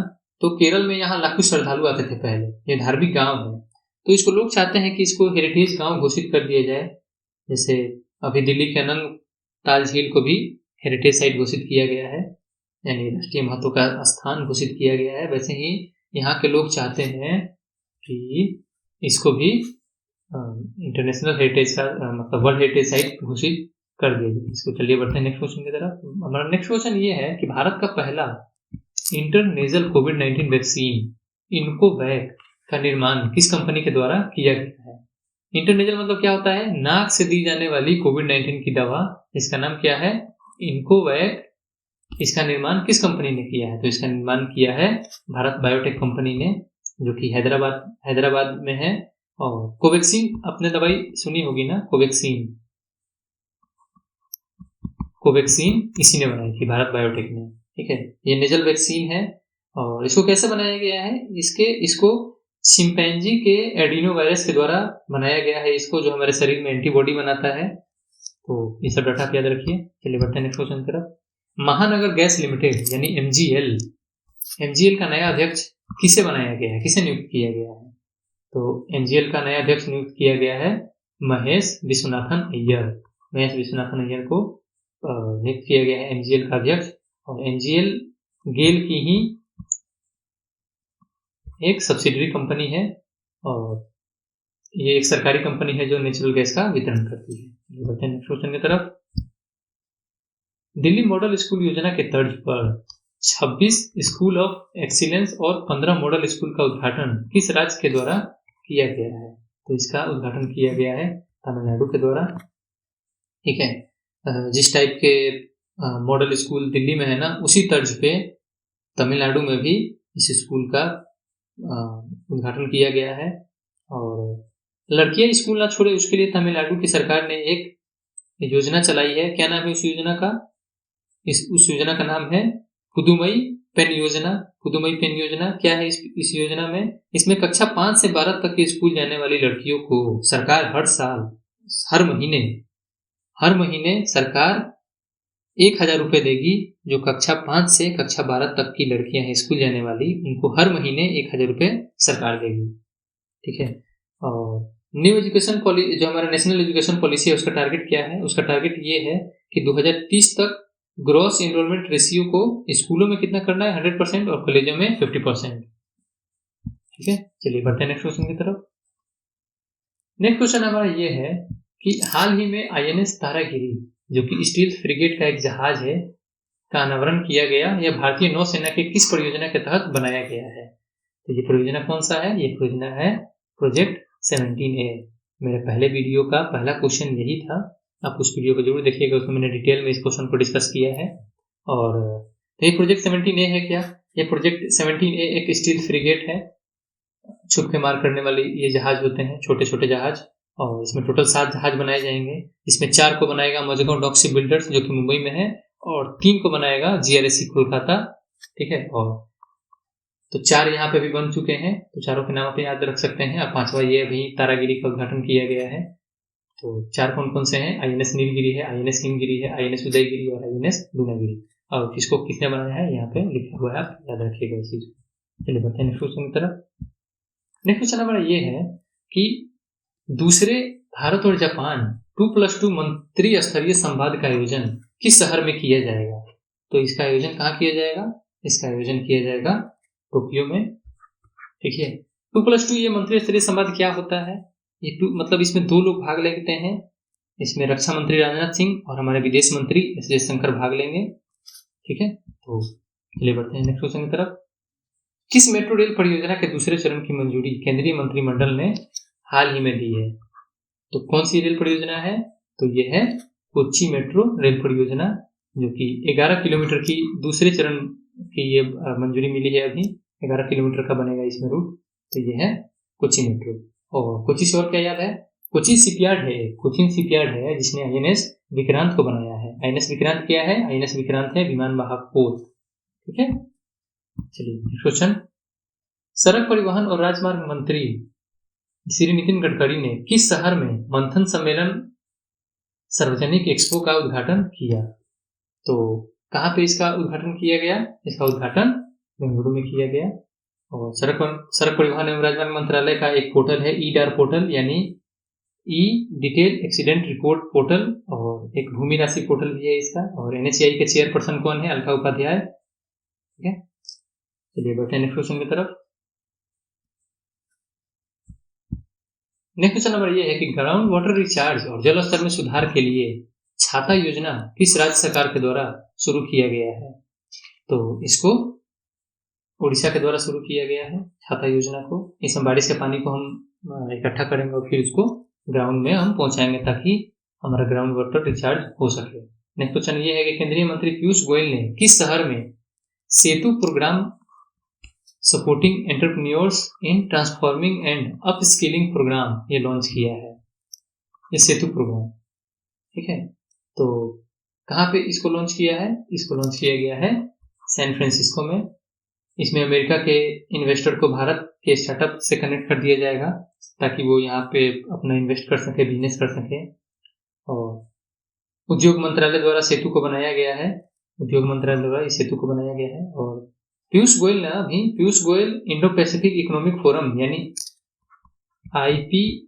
तो केरल में यहाँ लाखों श्रद्धालु आते थे पहले। ये धार्मिक गांव है, तो इसको लोग चाहते हैं कि इसको हेरिटेज गांव घोषित कर दिया जाए। जैसे अभी दिल्ली के अनंग ताल झील को भी हेरिटेज साइट घोषित किया गया है, यानी राष्ट्रीय महत्व का स्थान घोषित किया गया है। वैसे ही यहाँ के लोग चाहते हैं कि इसको भी इंटरनेशनल हेरिटेज का मतलब वर्ल्ड हेरिटेज साइट घोषित कर दिया जाए इसको। चलिए बढ़ते हैं नेक्स्ट क्वेश्चन की तरफ। हमारा नेक्स्ट क्वेश्चन ये है कि भारत का पहला इंटरनेशनल कोविड-19 वैक्सीन इन्कोवैक का निर्माण किस कंपनी के द्वारा किया गया है? इंटरनेशनल मतलब क्या होता है? नाक से दी जाने वाली कोविड-19 की दवा, इसका नाम क्या है? इन्कोवैक। इसका निर्माण किस कंपनी ने किया है? तो इसका निर्माण किया है भारत बायोटेक कंपनी ने, जो कि हैदराबाद में है। और कोवैक्सीन आपने दवाई सुनी होगी ना, कोवैक्सीन इसी ने बनाई थी, भारत बायोटेक ने, ठीक है। ये नेजल वैक्सीन है। और इसको कैसे बनाया गया है? इसको चिंपैंजी के एडिनो वायरस के द्वारा बनाया गया है इसको, जो हमारे शरीर में एंटीबॉडी बनाता है। तो ये सब डाटा याद रखिए। चलिए बढ़ते हैं नेक्स्ट क्वेश्चन की तरफ। महानगर गैस लिमिटेड यानी एमजीएल का नया अध्यक्ष किसे बनाया गया है? किसे नियुक्त किया गया है? तो एमजीएल का नया अध्यक्ष नियुक्त किया गया है महेश विश्वनाथन अय्यर को नियुक्त किया गया है एमजीएल का अध्यक्ष। और एमजीएल गेल की ही एक सब्सिडरी कंपनी है, और ये एक सरकारी कंपनी है जो नेचुरल गैस का वितरण करती है। बढ़ते हैं नेक्स्ट क्वेश्चन की तरफ। दिल्ली मॉडल स्कूल योजना के तर्ज पर 26 स्कूल ऑफ एक्सीलेंस और 15 मॉडल स्कूल का उद्घाटन किस राज्य के द्वारा किया गया है? तो इसका उद्घाटन किया गया है तमिलनाडु के द्वारा। ठीक है, जिस टाइप के मॉडल स्कूल दिल्ली में है ना, उसी तर्ज पे तमिलनाडु में भी इस स्कूल का उद्घाटन किया गया है। और लड़कियां स्कूल ना छोड़े उसके लिए तमिलनाडु की सरकार ने एक योजना चलाई है। क्या नाम है उस योजना का? उस योजना का नाम है पुदुमई पेन योजना। पुदुमई पेन योजना क्या है? इस योजना में इसमें कक्षा 5 से 12 तक के स्कूल जाने वाली लड़कियों को सरकार हर साल हर महीने सरकार 1,000 रुपए देगी। जो कक्षा 5 से कक्षा 12 तक की लड़कियां हैं स्कूल जाने वाली, उनको हर महीने 1,000 रुपए सरकार देगी। ठीक है, और न्यू एजुकेशन पॉलिसी जो हमारा नेशनल एजुकेशन पॉलिसी है उसका टारगेट क्या है? उसका टारगेट ये है कि 2030 तक ग्रॉस एनरोलमेंट रेशियो को स्कूलों में कितना करना है? 100% और कॉलेजों में 50%। ठीक है, चलिए बढ़ते हैं नेक्स्ट क्वेश्चन की तरफ। नेक्स्ट क्वेश्चन हमारा ये है कि हाल ही में INS तारागिरी जो कि स्टील फ्रिगेट का एक जहाज है का अनावरण किया गया। यह भारतीय नौसेना के किस परियोजना के तहत बनाया गया है? तो ये परियोजना कौन सा है? ये परियोजना है प्रोजेक्ट 17A। मेरे पहले वीडियो का पहला क्वेश्चन यही था, आप उस वीडियो को जरूर देखिएगा, उसमें मैंने डिटेल में इस क्वेश्चन को डिस्कस किया है। और तो ये प्रोजेक्ट 17A है क्या? ये प्रोजेक्ट 17A एक स्टील फ्रिगेट है, छुप के मार करने वाले ये जहाज होते हैं, छोटे छोटे जहाज। और इसमें टोटल 7 जहाज बनाए जाएंगे। इसमें 4 को बनाएगा मजगांव डॉक शिप बिल्डर्स जो कि मुंबई में है, और 3 को बनाएगा GRSC कोलकाता। ठीक है, और तो 4 यहाँ पे भी बन चुके हैं, तो चारों के नाम पे याद रख सकते हैं। और 5वां ये अभी तारागिरी का उद्घाटन किया गया है। तो 4 कौन कौन से हैं? INS नीलगिरी है, INS हिमगिरी है, INS उदयगिरी और INS दूनागिरी। और किसको किसने बनाया है यहाँ पे लिखा हुआ है, आप याद रखिएगा इस चीज को। चलिए बढ़ते हैं नेक्स्ट क्वेश्चन की तरफ। नेक्स्ट क्वेश्चन हमारा ये है कि दूसरे भारत और जापान 2+2 मंत्री स्तरीय संवाद का आयोजन किस शहर में किया जाएगा? तो इसका आयोजन कहाँ किया जाएगा? इसका आयोजन किया जाएगा टोक्यो में। ठीक है, 2+2 ये मंत्री स्तरीय संवाद क्या होता है? ये मतलब इसमें 2 लोग भाग लेते हैं। इसमें रक्षा मंत्री राजनाथ सिंह और हमारे विदेश मंत्री एस जयशंकर भाग लेंगे। ठीक है, तो चलिए बढ़ते हैं नेक्स्ट क्वेश्चन की तरफ। किस मेट्रो रेल परियोजना के दूसरे चरण की मंजूरी केंद्रीय मंत्रिमंडल ने हाल ही में दी है? तो कौन सी रेल परियोजना है? तो ये है कोच्चि मेट्रो रेल परियोजना, जो कि 11 किलोमीटर की दूसरे चरण की ये मंजूरी मिली है। अभी 11 किलोमीटर का बनेगा इसमें रूट। तो ये है कोच्चि मेट्रो। और कोच्चि से और क्या याद है? कोचिन शिपयार्ड है, कोचिन शिपयार्ड है जिसने INS विक्रांत को बनाया है। INS विक्रांत क्या है? INS विक्रांत है विमान वाहक पोत। ठीक है, चलिए क्वेश्चन। सड़क परिवहन और राजमार्ग मंत्री श्री नितिन गडकरी ने किस शहर में मंथन सम्मेलन सार्वजनिक एक्सपो का उद्घाटन किया? तो कहाँ पे इसका उद्घाटन किया गया? इसका उद्घाटन बेंगलुरु में किया गया। और सड़क परिवहन एवं राजमार्ग मंत्रालय का एक पोर्टल है EDAR पोर्टल, यानी ई डिटेल एक्सीडेंट रिपोर्ट पोर्टल, और एक भूमि राशि पोर्टल भी है इसका। और NHAI के चेयरपर्सन कौन है? अलका उपाध्याय। ठीक है, चलिए बढ़ते हैं नेक्स्ट क्वेश्चन की तरफ। नेक्स्ट क्वेश्चन नंबर ये है कि ग्राउंड वाटर रिचार्ज और जल स्तर में सुधार के लिए छाता योजना किस राज्य सरकार के द्वारा शुरू किया गया है? तो इसको उड़ीसा के द्वारा शुरू किया गया है छाता योजना को। इसमें बारिश के पानी को हम इकट्ठा करेंगे और फिर उसको ग्राउंड में हम पहुंचाएंगे ताकि हमारा ग्राउंड वाटर रिचार्ज हो सके। नेक्स्ट क्वेश्चन ये है कि केंद्रीय मंत्री पीयूष गोयल ने किस शहर में Setu programme supporting entrepreneurs in transforming and upskilling programme ये लॉन्च किया है? ये सेतु प्रोग्राम। ठीक है, तो कहाँ पे इसको लॉन्च किया है? इसको लॉन्च किया गया है सैन फ्रांसिस्को में। इसमें अमेरिका के इन्वेस्टर को भारत के स्टार्टअप से कनेक्ट कर दिया जाएगा ताकि वो यहाँ पे अपना इन्वेस्ट कर सके, बिजनेस कर सके। और उद्योग मंत्रालय द्वारा सेतु को बनाया गया है, उद्योग मंत्रालय द्वारा इस सेतु को बनाया गया है। और Piyush Goyal Indo Pacific economic forum यानी IPEF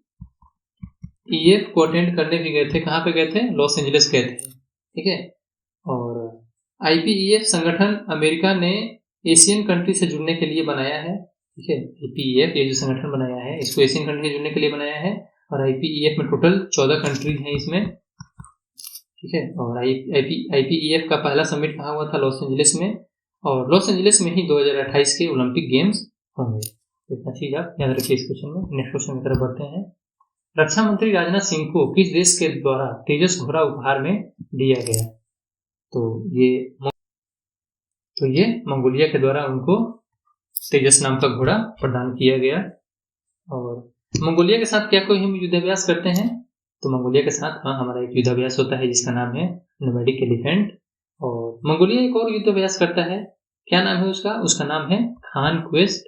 को अटेंड करने भी गए थे। कहाँ पे गए थे? लॉस एंजलिस गए थे। ठीक है, और IPEF संगठन अमेरिका ने एशियन कंट्री से जुड़ने के लिए बनाया है। ठीक है, IPEF ये जो संगठन बनाया है इसको एशियन कंट्री से जुड़ने के लिए बनाया है। और IPEF में टोटल 14 कंट्रीज हैं इसमें। ठीक है, और IPEF का पहला समिट कहाँ हुआ था? लॉस एंजलिस में। और लॉस एंजलिस में ही 2028 के ओलंपिक गेम्स होंगे। इतना चीज आप याद रखिए इस क्वेश्चन में। नेक्स्ट क्वेश्चन की तरफ बढ़ते हैं। रक्षा मंत्री राजनाथ सिंह को किस देश के द्वारा तेजस घोड़ा उपहार में दिया गया? तो ये मंगोलिया के द्वारा उनको तेजस नाम का घोड़ा प्रदान किया गया। और मंगोलिया के साथ क्या कोई हम युद्धाभ्यास करते हैं? तो मंगोलिया के साथ हमारा एक युद्धाभ्यास होता है जिसका नाम है नोमैडिक एलिफेंट। और मंगोलिया एक और युद्धाभ्यास करता है, क्या नाम है उसका? उसका नाम है खान क्वेस्ट।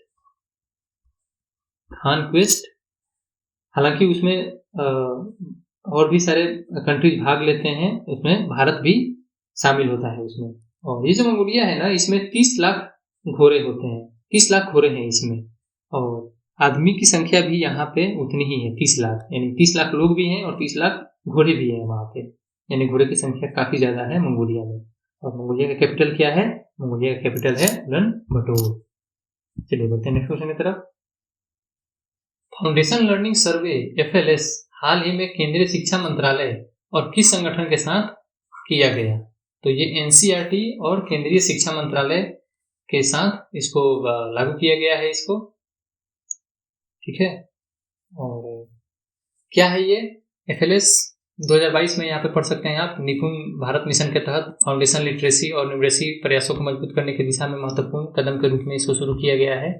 हालांकि उसमें और भी सारे कंट्रीज भाग लेते हैं, उसमें भारत भी शामिल होता है उसमें। और ये जो मंगोलिया है ना, इसमें 30 लाख घोड़े होते हैं, 30 लाख घोड़े हैं इसमें। और आदमी की संख्या भी यहाँ पे उतनी ही है, 30 लाख, यानी 30 लाख लोग भी हैं और 30 लाख घोड़े भी हैं वहाँ पे, यानी घोड़े की संख्या काफी ज्यादा है मंगोलिया में। और मंगोलिया का कैपिटल क्या है? मंगोलिया का कैपिटल है उलन बटोर। चलिए बढ़ते हैं नेक्स्ट क्वेश्चन की तरफ। फाउंडेशन लर्निंग सर्वे FLS हाल ही में केंद्रीय शिक्षा मंत्रालय और किस संगठन के साथ किया गया? तो ये NCERT और केंद्रीय शिक्षा मंत्रालय के साथ इसको लागू किया गया है इसको, ठीक है। और क्या है ये FLS 2022 में यहाँ पे पढ़ सकते हैं आप। निपुण भारत मिशन के तहत फाउंडेशन लिटरेसी और न्यूमरेसी प्रयासों को मजबूत करने की दिशा में महत्वपूर्ण कदम के रूप में इसको शुरू किया गया है।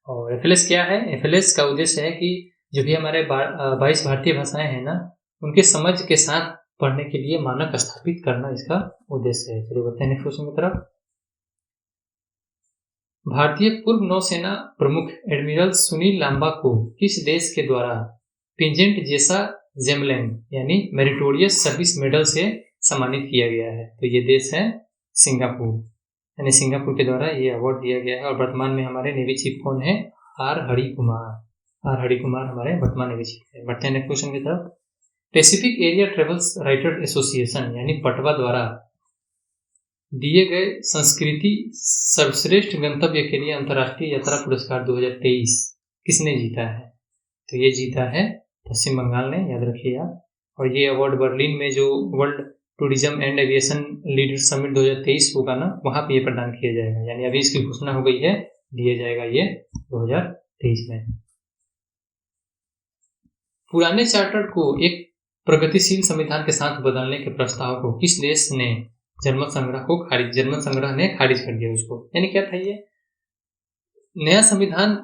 और FLS क्या है? FLS का उद्देश्य है कि जो भी हमारे 22 भारतीय भाषाएं हैं ना, उनके समझ के साथ पढ़ने के लिए मानक स्थापित करना इसका उद्देश्य है। चलिए बढ़ते हैं नेक्स्ट क्वेश्चन की तरफ। भारतीय पूर्व नौसेना प्रमुख एडमिरल सुनील लांबा को किस देश के द्वारा पिंजेंट जेसा जेमलेन यानी मेरिटोरियस सर्विस मेडल से सम्मानित किया गया है? तो ये देश है सिंगापुर, यानी सिंगापुर के द्वारा ये अवार्ड दिया गया है। और वर्तमान में हमारे नेवी चीफ कौन है? आर हरि कुमार हमारे वर्तमान नेवी चीफ है। बढ़ते हैं नेक्स्ट क्वेश्चन की तरफ। Pacific area travels writer association यानी पटवा द्वारा दिए गए संस्कृति सर्वश्रेष्ठ गंतव्य के लिए अंतर्राष्ट्रीय यात्रा पुरस्कार 2023 किसने जीता है? तो ये जीता है पश्चिम बंगाल ने, याद रखिए आप। और ये अवार्ड बर्लिन में जो world tourism and aviation leader summit 2023 होगा ना, वहां पे ये प्रदान किया जाएगा, यानी अभी इसकी घोषणा हो गई है, दिया जाएगा ये 2023 में। पुराने चार्टर को एक प्रगतिशील संविधान के साथ बदलने के प्रस्ताव को किस देश ने जनमत संग्रह ने खारिज कर दिया उसको? यानी क्या था, ये नया संविधान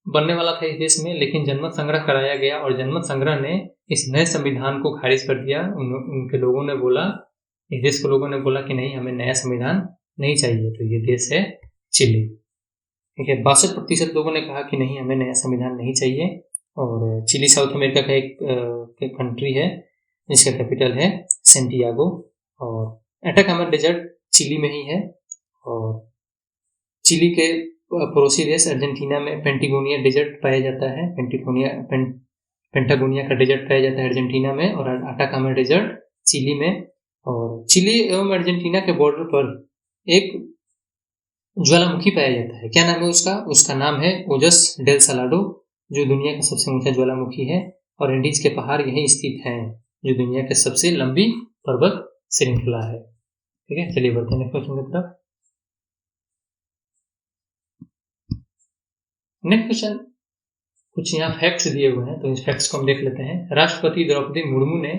बनने वाला था इस देश में, लेकिन जनमत संग्रह कराया गया और जनमत संग्रह ने इस नए संविधान को खारिज कर दिया। उनके लोगों ने बोला, इस देश के लोगों ने बोला कि नहीं, हमें नया संविधान नहीं चाहिए। तो ये देश है चिली, ठीक है। 62% लोगों ने कहा कि नहीं, हमें नया संविधान नहीं चाहिए। और चिली साउथ अमेरिका का एक कंट्री है जिसका कैपिटल है सेंटियागो। और एटाकामा डेजर्ट चिली में ही है। और चिली के पड़ोसी देश अर्जेंटीना में पेंटागोनिया डेजर्ट पाया जाता है। पेंटागोनिया का डेजर्ट पाया जाता है अर्जेंटीना में, और अटाकामा डेजर्ट चिली में। और चिली एवं अर्जेंटीना के बॉर्डर पर एक ज्वालामुखी पाया जाता है। क्या नाम है उसका? उसका नाम है ओजस डेल सालाडो, जो दुनिया का सबसे ऊंचा ज्वालामुखी है। और एंडीज के पहाड़ यहीं स्थित हैं, जो दुनिया की सबसे लंबी पर्वत श्रृंखला है, ठीक है। चलिए बढ़ते हैं नेक्स्ट क्वेश्चन की तरफ। नेक्स्ट क्वेश्चन कुछ यहाँ फैक्ट्स दिए हुए हैं, तो इस फैक्ट्स को हम देख लेते हैं। राष्ट्रपति द्रौपदी मुर्मू ने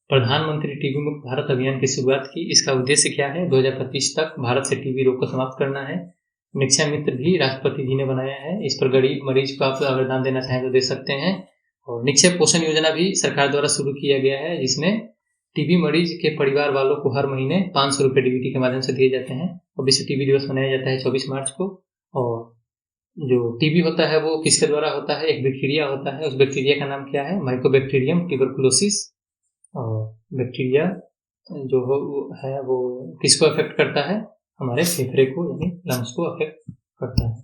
प्रधानमंत्री टीबी मुक्त भारत अभियान की शुरुआत की। इसका उद्देश्य क्या है? 2025 तक भारत से टीबी रोग को समाप्त करना है। निक्षय मित्र भी राष्ट्रपति जी ने बनाया है। इस पर गरीब मरीज को आप अगर दान देना चाहें तो दे सकते हैं। और निक्षय पोषण योजना भी सरकार द्वारा शुरू किया गया है, जिसमें टीबी मरीज के परिवार वालों को हर महीने 500 रुपये डीबीटी के माध्यम से दिए जाते हैं। और विश्व टीबी दिवस मनाया जाता है 24 मार्च को। और जो टीबी होता है वो किसके द्वारा होता है? एक बैक्टीरिया होता है, उस बैक्टीरिया का नाम क्या है? Mycobacterium tuberculosis. और बैक्टीरिया जो है वो किसको अफेक्ट करता है? हमारे फेफड़े को यानी लंग्स को अफेक्ट करता है।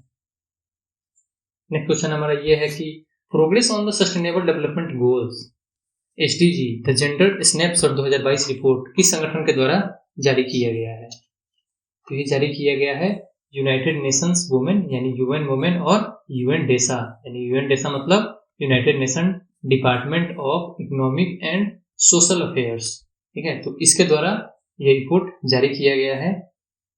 नेक्स्ट क्वेश्चन हमारा ये है कि progress on the sustainable development goals SDG the gender snapshot 2022 report किस संगठन के द्वारा जारी किया गया है? तो ये जारी किया गया है यूनाइटेड नेशंस वुमेन यानी UN वुमेन और UNDESA यानी UNDESA मतलब United nation department of economic and social affairs, ठीक है। तो इसके द्वारा ये रिपोर्ट जारी किया गया है।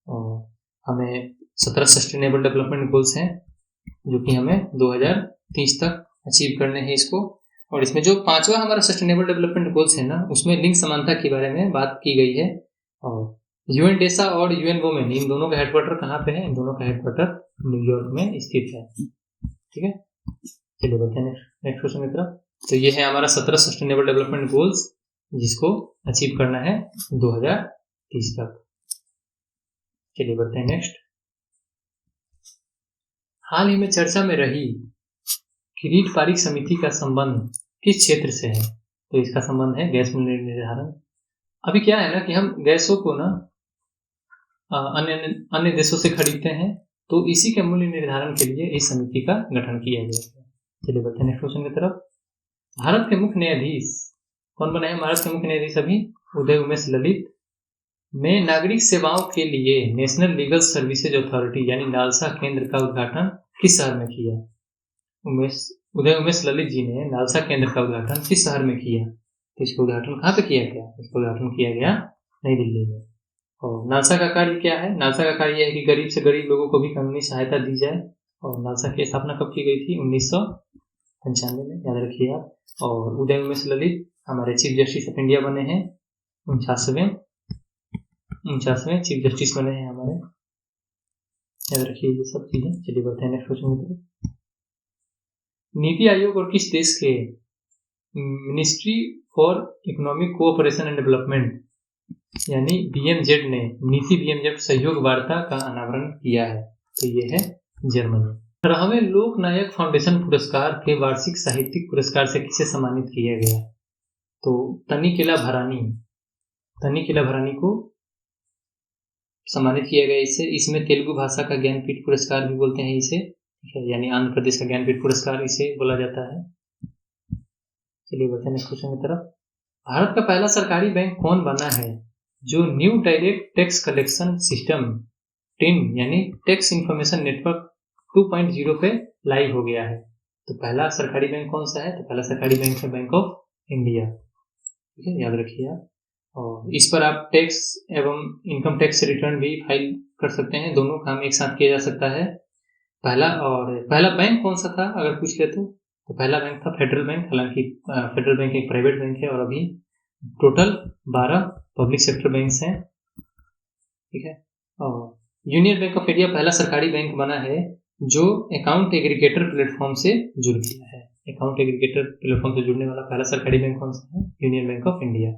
और हमें 17 सस्टेनेबल डेवलपमेंट गोल्स हैं जो कि हमें 2030 तक अचीव करने हैं इसको। और इसमें जो 5वां हमारा सस्टेनेबल डेवलपमेंट गोल्स है ना, उसमें लिंग समानता के बारे में बात की गई है। और यूएनडेसा और यूएन वुमेन, इन दोनों का हेडक्वार्टर कहाँ पे है? इन दोनों का हेडक्वार्टर न्यूयॉर्क में स्थित है। ठीक है, चलिए बढ़ते हैं नेक्स्ट क्वेश्चन की तरफ। तो ये है हमारा 17 सस्टेनेबल डेवलपमेंट गोल्स जिसको अचीव करना है 2030 तक। चलिए बढ़ते हैं नेक्स्ट। हाल ही में चर्चा में रही किरीट पारिक समिति का संबंध किस क्षेत्र से है? तो इसका संबंध है गैस मूल्य निर्धारण। अभी क्या है ना कि हम गैसों को ना अन्य देशों से खरीदते हैं, तो इसी के मूल्य निर्धारण के लिए इस समिति का गठन किया गया है। चलिए बढ़ते हैं नेक्स्ट क्वेश्चन की तरफ। भारत के मुख्य न्यायाधीश कौन बने हैं? भारत के मुख्य न्यायाधीश अभी उदय उमेश ललित ने नागरिक सेवाओं के लिए नेशनल लीगल सर्विसेज अथॉरिटी यानी नालसा केंद्र का उद्घाटन किस शहर में किया? उदय उमेश ललित जी ने नालसा केंद्र का उद्घाटन किस शहर में किया? तो इसका उद्घाटन कहाँ पे किया गया? इसका उद्घाटन किया गया नई दिल्ली में। और नालसा का कार्य क्या है? नालसा का कार्य यह है कि गरीब से गरीब लोगों को भी कानूनी सहायता दी जाए। और नालसा की स्थापना कब की गई थी? 1995 में, याद रखिए आप। और उदय उमेश ललित हमारे चीफ जस्टिस ऑफ इंडिया बने हैं, 49वें चीफ जस्टिस बने हैं हमारे, याद रखिए ये सब चीजें। चलिए बढ़ते हैं नेक्स्ट क्वेश्चन की तरफ। नीति आयोग और किस देश के ministry for economic cooperation and development यानी बीएमजेड ने नीति बीएमजेड सहयोग वार्ता का अनावरण किया है? तो ये है जर्मनी। 18वें लोक नायक फाउंडेशन पुरस्कार के वार्षिक साहित्यिक पुरस्कार से किसे सम्मानित किया गया? तो तनिकेला भरानी को सम्मानित किया गया इससे। इसमें तेलुगु भाषा का ज्ञानपीठ पुरस्कार भी बोलते हैं इसे, यानी आंध्र प्रदेश का ज्ञानपीठ पुरस्कार इसे बोला जाता है। चलिए बढ़ते हैं नेक्स्ट क्वेश्चन की तरफ। भारत का पहला सरकारी बैंक कौन बना है जो new direct tax collection system tin यानी टैक्स इंफॉर्मेशन नेटवर्क 2.0 पे लाइव हो गया है? तो पहला सरकारी बैंक कौन सा है? तो पहला सरकारी बैंक है बैंक ऑफ इंडिया। ठीक है, याद रखिए आप। और इस पर आप टैक्स एवं इनकम टैक्स रिटर्न भी फाइल कर सकते हैं, दोनों काम एक साथ किया जा सकता है। पहला बैंक कौन सा था अगर पूछ ले तो पहला बैंक था फेडरल बैंक। हालांकि फेडरल बैंक एक प्राइवेट बैंक है और अभी टोटल 12 पब्लिक सेक्टर बैंक्स हैं। ठीक है, और यूनियन बैंक ऑफ इंडिया पहला सरकारी बैंक बना है जो अकाउंट एग्रीगेटर प्लेटफॉर्म से जुड़ गया है। अकाउंट एग्रीगेटर प्लेटफॉर्म से जुड़ने वाला पहला सरकारी बैंक कौन सा है? Union bank of India.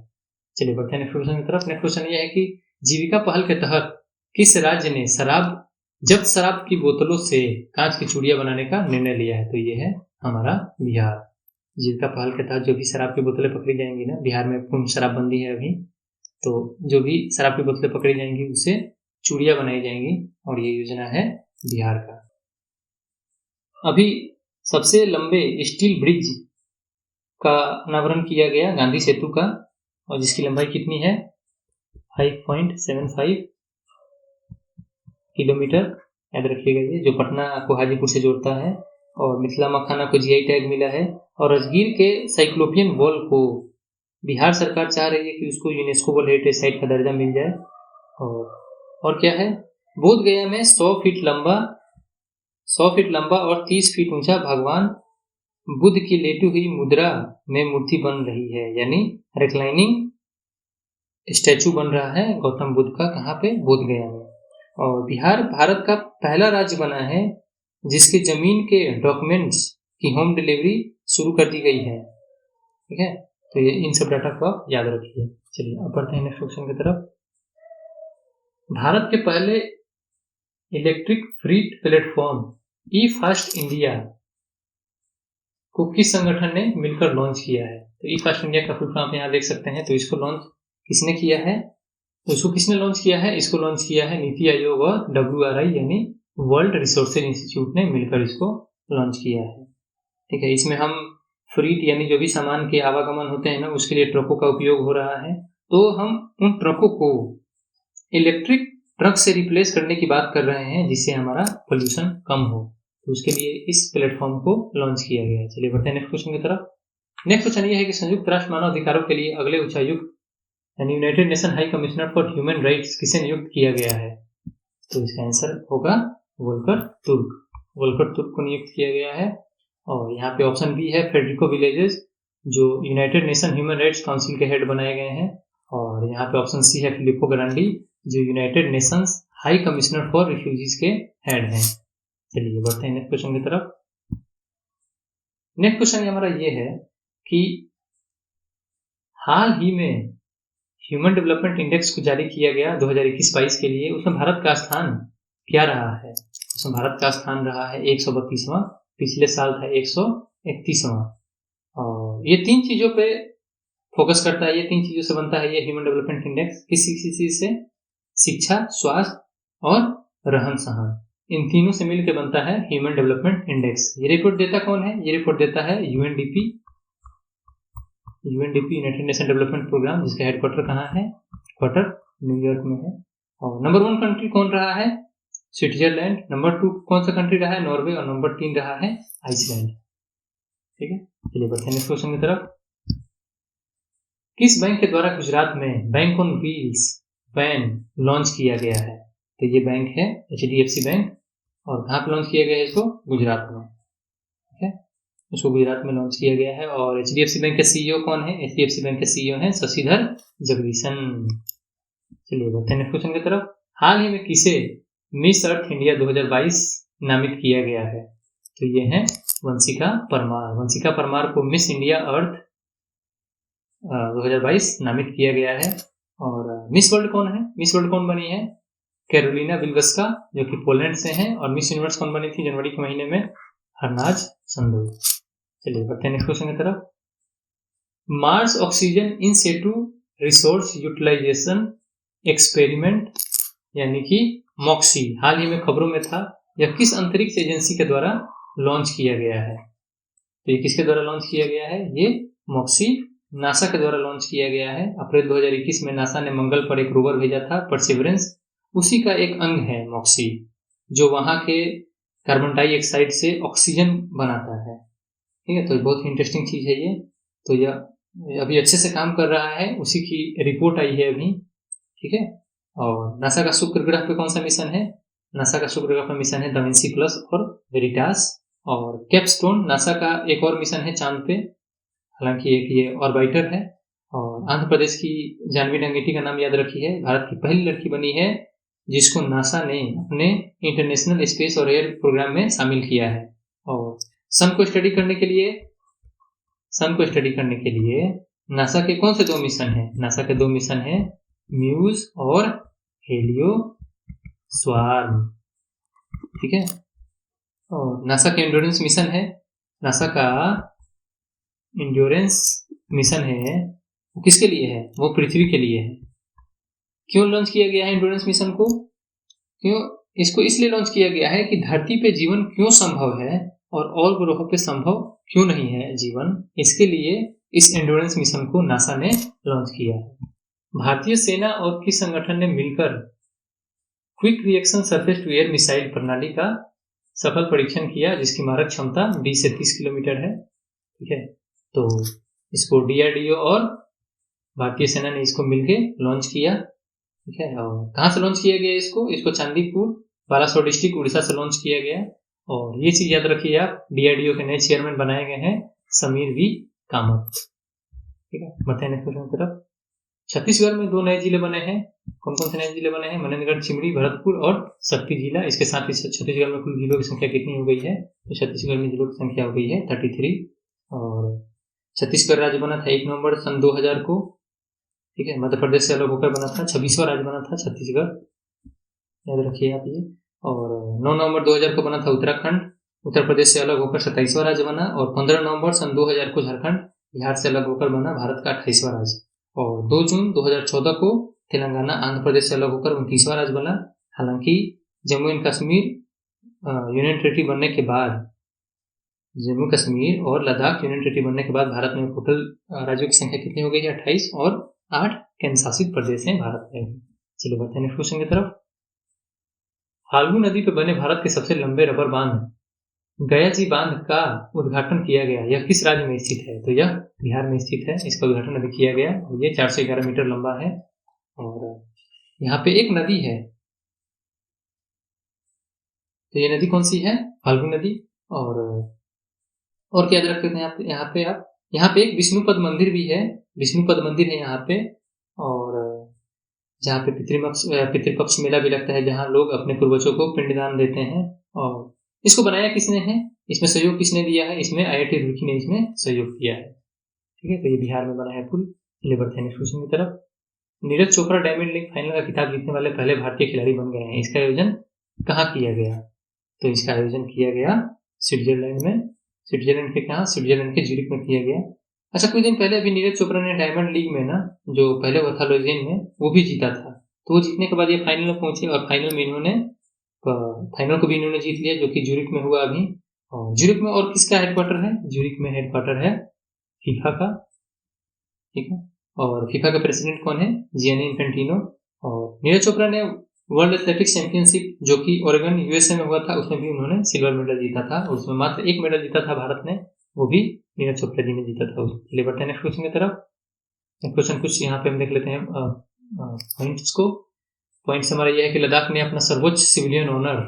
चलिए बढ़ते हैं नेक्स्ट क्वेश्चन की तरफ। नेक्स्ट क्वेश्चन यह है कि जीविका पहल के तहत किस राज्य ने शराब की बोतलों से कांच की चूड़ियां बनाने का निर्णय लिया है? तो ये है हमारा बिहार। जीविका पहल के तहत जो भी शराब की बोतलें पकड़ी जाएंगी ना, बिहार में पूर्ण शराबबंदी है अभी, तो जो भी शराब की बोतलें पकड़ी जाएंगी उससे चूड़ियां बनाई जाएंगी और ये योजना है बिहार का। अभी सबसे लंबे स्टील ब्रिज का अनावरण किया गया गांधी सेतु का, और जिसकी लंबाई कितनी है? 5.75 किलोमीटर। याद रखिएगा ये, जो पटना को हाजीपुर से जोड़ता है। और मिथिला मखाना को जीआई टैग मिला है। और राजगीर के साइक्लोपियन वॉल को बिहार सरकार चाह रही है कि उसको यूनेस्को वर्ल्ड हेरिटेज साइट का दर्जा मिल जाए। और क्या है? बोध गया में 100 फीट लंबा और 30 फीट ऊंचा भगवान बुद्ध की लेटी हुई मुद्रा में मूर्ति बन रही है, यानी रिक्लाइनिंग स्टैचू बन रहा है गौतम बुद्ध का। कहाँ पे? बोध गया में। और बिहार भारत का पहला राज्य बना है जिसके जमीन के डॉक्यूमेंट्स की होम डिलीवरी शुरू कर दी गई है। ठीक है, तो ये इन सब डाटा को आप याद रखिए। चलिए अब बढ़ते हैं नेक्स्ट क्वेश्चन की तरफ। भारत के पहले इलेक्ट्रिक फ्रीट प्लेटफॉर्म ई फास्ट इंडिया को किस संगठन ने मिलकर लॉन्च किया है? तो ई फास्ट इंडिया का फुल फॉर्म आप यहाँ देख सकते हैं। तो इसको लॉन्च किसने किया है? उसको किसने लॉन्च किया है? इसको लॉन्च किया है नीति आयोग और WRI यानी वर्ल्ड रिसोर्सेज इंस्टीट्यूट ने मिलकर इसको लॉन्च किया है। ठीक है, इसमें हम फ्रीट यानी जो भी सामान के आवागमन होते हैं ना, उसके लिए ट्रकों का उपयोग हो रहा है। तो हम उन ट्रकों को इलेक्ट्रिक ट्रक से रिप्लेस करने की बात कर रहे हैं जिससे हमारा पोल्यूशन कम हो। तो उसके लिए इस प्लेटफॉर्म को लॉन्च किया गया है। चलिए बढ़ते हैं नेक्स्ट क्वेश्चन की तरफ। नेक्स्ट क्वेश्चन ये है कि संयुक्त राष्ट्र मानव अधिकारों के लिए अगले उच्चायुक्त यानी United nation high commissioner for human rights किसे नियुक्त किया गया है? तो इसका आंसर होगा वोल्कर तुर्क। वोल्कर तुर्क को नियुक्त किया गया है। और यहाँ पे ऑप्शन बी है फेडरिको विलेजेस, जो United nation human rights council के हेड बनाए गए हैं। और यहाँ पे ऑप्शन सी है फिलिपो ग्रांडी, जो United Nations high commissioner for refugees के हेड हैं। चलिए बढ़ते हैं नेक्स्ट क्वेश्चन की तरफ। नेक्स्ट क्वेश्चन हमारा ये है कि हाल ही में ह्यूमन डेवलपमेंट इंडेक्स को जारी किया गया 2021-22 के लिए, उसमें भारत का स्थान क्या रहा है? उसमें भारत का स्थान रहा है 132वां, पिछले साल था 131वां। और ये 3 चीजों पे फोकस करता है, ये 3 चीजों से बनता है ये ह्यूमन डेवलपमेंट इंडेक्स। किसी चीज से? शिक्षा, स्वास्थ्य और रहन सहन, इन तीनों से मिलकर बनता है ह्यूमन डेवलपमेंट इंडेक्स। ये रिपोर्ट देता कौन है? ये रिपोर्ट देता है UNDP, United Nation Development Programme, जिसका हेडक्वार्टर कहाँ है? क्वार्टर न्यूयॉर्क में है। और नंबर 1 कंट्री कौन रहा है? स्विट्जरलैंड। नंबर 2 कौन सा कंट्री रहा है? नॉर्वे। और नंबर 3 रहा है आइसलैंड। ठीक है, चलिए बढ़ते हैं नेक्स्ट क्वेश्चन की तरफ। किस बैंक के द्वारा गुजरात में bank on wheels van launch किया गया है? तो ये बैंक है HDFC बैंक। और कहाँ पे लॉन्च किया गया है इसको? गुजरात में। ठीक है, इसको गुजरात में लॉन्च किया गया है। और HDFC बैंक के CEO कौन है? HDFC बैंक के CEO हैं शशिधर जगदीशन। चलिए बढ़ते हैं नेक्स्ट क्वेश्चन की तरफ। हाल ही में किसे मिस अर्थ इंडिया 2022 नामित किया गया है? तो ये है वंशिका परमार। वंशिका परमार को मिस इंडिया अर्थ 2022 नामित किया गया है। और मिस वर्ल्ड कौन है? मिस वर्ल्ड कौन बनी है? कैरोलिना विल्वस्का, जो कि पोलैंड से हैं। और मिस यूनिवर्स कौन बनी थी जनवरी के महीने में? हरनाज संधू। चलिए बढ़ते हैं नेक्स्ट क्वेश्चन की तरफ। Mars oxygen in situ resource utilisation experiment यानी कि मॉक्सी हाल ही में खबरों में था। यह किस अंतरिक्ष एजेंसी के द्वारा लॉन्च किया गया है? तो ये किसके द्वारा लॉन्च किया गया है? ये मॉक्सी नासा के द्वारा लॉन्च किया गया है। अप्रैल 2021 में नासा ने मंगल पर एक रोवर भेजा था, परसिवरेंस। उसी का एक अंग है मॉक्सी, जो वहां के कार्बन डाइऑक्साइड से ऑक्सीजन बनाता है। ठीक है, तो बहुत ही इंटरेस्टिंग चीज है ये। तो यह अभी अच्छे से काम कर रहा है, उसी की रिपोर्ट आई है अभी। ठीक है, और नासा का शुक्र ग्रह पे कौन सा मिशन है? नासा का शुक्र ग्रह पे मिशन है दा विंसी प्लस और वेरिटास। और कैपस्टोन नासा का एक और मिशन है चांद पे, हालांकि एक ये ऑर्बिटर है। और आंध्र प्रदेश की जानवी डंगेटी का नाम याद रखिए, भारत की पहली लड़की बनी है जिसको नासा ने अपने इंटरनेशनल स्पेस और एयर प्रोग्राम में शामिल किया है। और सन को स्टडी करने के लिए नासा के कौन से 2 मिशन हैं? नासा के 2 मिशन हैं, म्यूज और हेलियो स्वार्म। ठीक है, और नासा का एंड्योरेंस मिशन है, नासा का एंड्योरेंस मिशन है, वो किसके लिए है? वो पृथ्वी के लिए है। क्यों लॉन्च किया गया है एंड्योरेंस मिशन को? क्यों इसको इसलिए लॉन्च किया गया है कि धरती पे जीवन क्यों संभव है और ग्रहों पे संभव क्यों नहीं है जीवन, इसके लिए इस एंड्योरेंस मिशन को नासा ने लॉन्च किया है। भारतीय सेना और किस संगठन ने मिलकर quick reaction surface to air missile प्रणाली का सफल परीक्षण किया, जिसकी मारक क्षमता 20 से 30 किलोमीटर है? ठीक है, तो इसको DRDO और भारतीय सेना ने इसको मिलकर लॉन्च किया। ठीक है, और कहाँ से लॉन्च किया गया इसको चांदीपुर बालासोर डिस्ट्रिक्ट उड़ीसा से लॉन्च किया गया। और ये चीज याद रखिए आप, DRDO के नए चेयरमैन बनाए गए हैं समीर V कामत। ठीक है, बढ़ते हैं नेक्स्ट क्वेश्चन की तरफ। छत्तीसगढ़ में 2 नए जिले बने हैं। कौन कौन से नए जिले बने हैं? मनेन्द्रगढ़, चिमरी, भरतपुर और शक्ति जिला। इसके साथ ही छत्तीसगढ़ में कुल जिलों की संख्या कितनी हो गई है? तो छत्तीसगढ़ में जिलों की संख्या हो गई है 33। और छत्तीसगढ़ राज्य बना था 1 नवंबर सन 2000 को। ठीक है, मध्य प्रदेश से अलग होकर बना था, 26वां राज्य बना था छत्तीसगढ़, याद रखिए आप ये। और 9 नवंबर 2000 को बना था उत्तराखंड, उत्तर प्रदेश से अलग होकर 27वां राज्य बना। और 15 नवंबर सन 2000 को झारखंड, बिहार से अलग होकर बना भारत का 28वां राज्य। और 2 जून 2014 को तेलंगाना आंध्र प्रदेश से अलग होकर 29वां राज्य बना। हालांकि Jammu and Kashmir union territory बनने के बाद, जम्मू कश्मीर और लद्दाख यूनियन टेरिटरी बनने के बाद भारत में टोटल राज्यों की संख्या कितनी हो गई है? 28 और 8 केंद्र शासित प्रदेश हैं भारत में। चलिए बढ़ते हैं नेक्स्ट क्वेश्चन की तरफ। फाल्गु नदी पर बने भारत के सबसे लंबे रबर बांध गया जी बांध का उद्घाटन किया गया, यह किस राज्य में स्थित है? तो यह बिहार में स्थित है, इसका उद्घाटन अभी किया गया और ये 411 मीटर लंबा है। और यहाँ पे एक नदी है तो ये नदी कौन सी है? फाल्गु नदी। और क्या याद रखते हैं यहाँ पे एक विष्णुपद मंदिर भी है, विष्णुपद मंदिर है यहाँ पे, और जहाँ पे पितृपक्ष मेला भी लगता है, जहाँ लोग अपने पूर्वजों को पिंडदान देते हैं। और इसको बनाया किसने है, इसमें सहयोग किसने दिया है? इसमें IIT रुड़की ने इसमें सहयोग किया है। ठीक है, तो ये बिहार में बना है पुल। चलिए बढ़ते हैं नेक्स्ट क्वेश्चन की तरफ। Neeraj Chopra diamond league final का खिताब जीतने वाले पहले भारतीय खिलाड़ी बन गए हैं। इसका आयोजन कहाँ किया गया? तो इसका आयोजन किया गया स्विट्जरलैंड में। स्विट्जरलैंड के कहाँ? स्विट्जरलैंड के ज्यूरिख में किया गया। अच्छा, कुछ दिन पहले अभी नीरज चोपड़ा ने डायमंड लीग में ना, जो पहले हुआ था लोजेन में, वो भी जीता था। तो वो जीतने के बाद ये फाइनल में पहुंचे, और फाइनल को भी इन्होंने जीत लिया, जो कि ज्यूरिख में हुआ अभी। और ज्यूरिख में और किसका हेडक्वार्टर है? ज्यूरिख में हेडक्वार्टर है फीफा का। ठीक है, और फीफा का प्रेसिडेंट कौन है? Gianni Infantino. और नीरज चोपड़ा ने वर्ल्ड एथलेटिक्स चैंपियनशिप जो कि ओरेगन USA में हुआ था, उसमें भी उन्होंने सिल्वर मेडल जीता था, और उसमें मात्र 1 मेडल जीता था भारत ने, वो भी नीरज चोपड़ा जी ने जीता था। चलिए बढ़ते हैं नेक्स्ट क्वेश्चन की तरफ। क्वेश्चन कुछ यहाँ पे हम देख लेते हैं पॉइंट्स को। पॉइंट्स हमारा यह है कि लद्दाख ने अपना सर्वोच्च सिविलियन ऑनर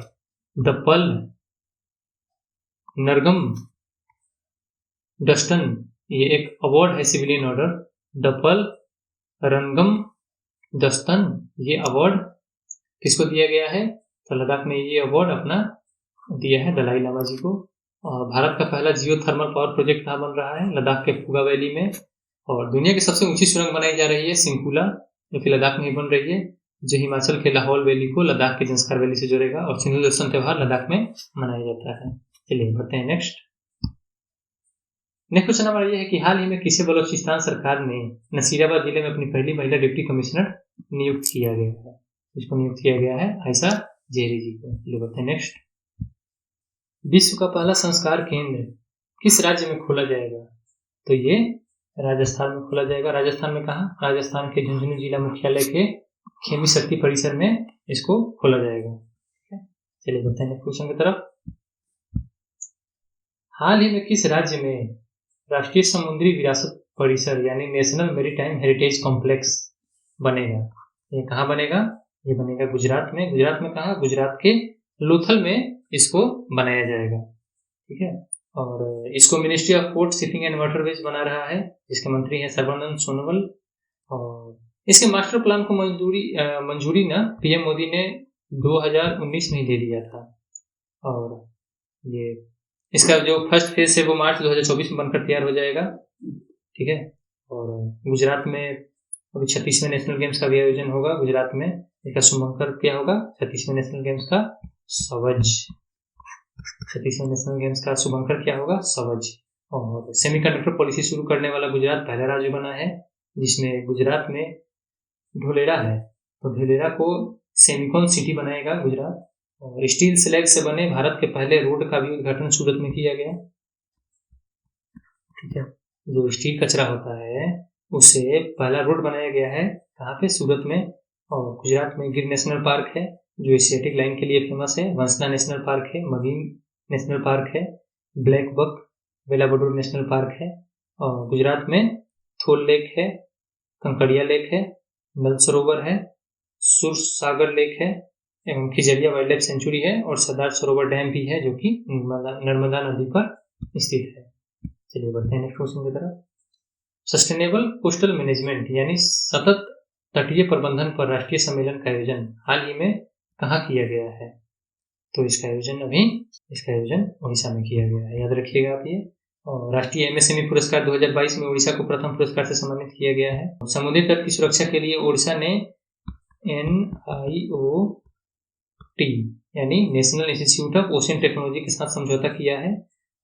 द पर्ल नरगम डस्टन, ये एक अवार्ड है सिविलियन ऑर्डर, द पर्ल रनगम दस्तन, ये अवार्ड किसको दिया गया है? तो लद्दाख ने ये अवार्ड अपना दिया है दलाई लामा जी को। और भारत का पहला जियो थर्मल पावर प्रोजेक्ट कहाँ बन रहा है? लद्दाख के फुगा वैली में। और दुनिया की सबसे ऊंची सुरंग बनाई जा रही है सिंकुला, जो कि लद्दाख में ही बन रही है, जो हिमाचल के लाहौल वैली को लद्दाख के जंस्कार वैली से जोड़ेगा। और सिंधु दर्शन त्योहार लद्दाख में मनाया जाता है। चलिए बढ़ते हैं नेक्स्ट क्वेश्चन हमारा यह है कि हाल ही में किसे बलोचिस्तान सरकार ने नसीराबाद जिले में अपनी पहली महिला डिप्टी कमिश्नर नियुक्त किया गया है? इसको नियुक्त किया गया है आयशा जेहरी जी को। चलिए बढ़ते हैं नेक्स्ट। विश्व का पहला संस्कार केंद्र किस राज्य में खोला जाएगा? तो ये राजस्थान में खोला जाएगा। राजस्थान में कहाँ? राजस्थान के झुंझुनू जिला मुख्यालय के खेमी शक्ति परिसर में इसको खोला जाएगा। चलिए बढ़ते हैं क्वेश्चन की तरफ। हाल ही में किस राज्य में राष्ट्रीय समुद्री विरासत परिसर यानी नेशनल मैरीटाइम हेरिटेज कॉम्प्लेक्स बनेगा? ये कहाँ बनेगा? ये बनेगा गुजरात में। गुजरात में कहाँ? गुजरात के लोथल में इसको बनाया जाएगा। ठीक है, और इसको ministry of port shipping and waterways बना रहा है, जिसके मंत्री हैं सर्बानंद सोनोवाल। और इसके मास्टर प्लान को मंजूरी ना PM मोदी ने 2019 में ही दे दिया था। और ये इसका जो फर्स्ट फेज है वो मार्च 2024 में बनकर तैयार हो जाएगा। ठीक है, और गुजरात में अभी 36वें नेशनल गेम्स का भी आयोजन होगा गुजरात में। इसका शुभंकर क्या होगा? 36वें नेशनल गेम्स का सवज। 36वें नेशनल गेम्स का शुभंकर क्या होगा? सवज। और सेमीकंडक्टर पॉलिसी शुरू करने वाला गुजरात पहला राज्य बना है, जिसमें गुजरात में ढोलेरा है, तो ढोलेरा को सेमिकॉन सिटी बनाएगा गुजरात। और स्टील स्लैग से बने भारत के पहले रोड का भी उद्घाटन सूरत में किया गया। ठीक है, जो स्टील कचरा होता है उससे पहला रोड बनाया गया है, कहाँ पे? सूरत में। और गुजरात में गिर नेशनल पार्क है, जो एशियाटिक लाइन के लिए फेमस है। वंसना नेशनल पार्क है, मगीन नेशनल पार्क है, ब्लैक बक वेलाबडोर नेशनल पार्क है। और गुजरात में थोल लेक है, कंकड़िया लेक है, नल सरोवर है, सुरसागर लेक है, एवं खिजरिया वाइल्ड लाइफ सेंचुरी है, और सरदार सरोवर डैम भी है, जो कि नर्मदा नदी पर स्थित है। चलिए बढ़ते हैं नेक्स्ट क्वेश्चन की तरफ। सस्टेनेबल कोस्टल मैनेजमेंट यानी सतत तटीय प्रबंधन पर राष्ट्रीय सम्मेलन का आयोजन हाल ही में कहाँ किया गया है? तो इसका आयोजन उड़ीसा में किया गया है, याद रखिएगा आप ये। और राष्ट्रीय MSME पुरस्कार 2022 में उड़ीसा को प्रथम पुरस्कार से सम्मानित किया गया है। समुद्री तट की सुरक्षा के लिए उड़ीसा ने NIOT यानी national institute of ocean technology के साथ समझौता किया है।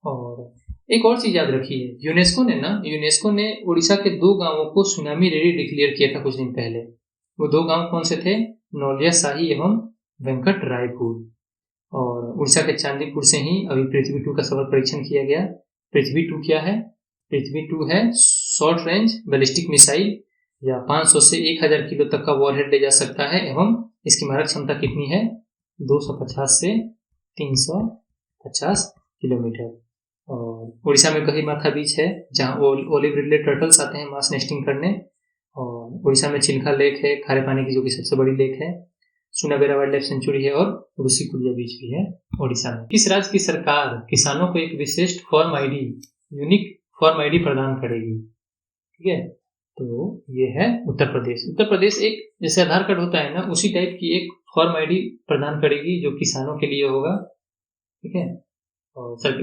और एक और चीज याद रखिए, यूनेस्को ने उड़ीसा के 2 गांवों को सुनामी रेडी डिक्लेयर किया था कुछ दिन पहले। वो 2 गांव कौन से थे? नौलिया शाही एवं वेंकट रायपुर। और उड़ीसा के चांदीपुर से ही अभी पृथ्वी 2 का सफल परीक्षण किया गया। पृथ्वी 2 क्या है? पृथ्वी 2 है शॉर्ट रेंज बैलिस्टिक मिसाइल, या 500 से 1000 किलो तक का वॉरहेड ले जा सकता है, एवं इसकी मारक क्षमता कितनी है? 250 से 350 किलोमीटर। और उड़ीसा में गहीमाथा बीच है, जहाँ ओलिव रिडले टर्टल्स आते हैं मास नेस्टिंग करने। और उड़ीसा में चिल्का लेक है, खारे पानी की, जो कि सबसे बड़ी लेक है। सुनाबेरा वाइल्ड लाइफ सेंचुरी है और ऋषिकुल्या बीच भी है ओडिशा में। किस राज्य की सरकार किसानों को एक विशिष्ट form ID, unique form ID प्रदान करेगी? ठीक है, तो ये है उत्तर प्रदेश। उत्तर प्रदेश एक जैसे आधार कार्ड होता है ना, उसी टाइप की एक फॉर्म आईडी प्रदान करेगी जो किसानों के लिए होगा। ठीक है, और सर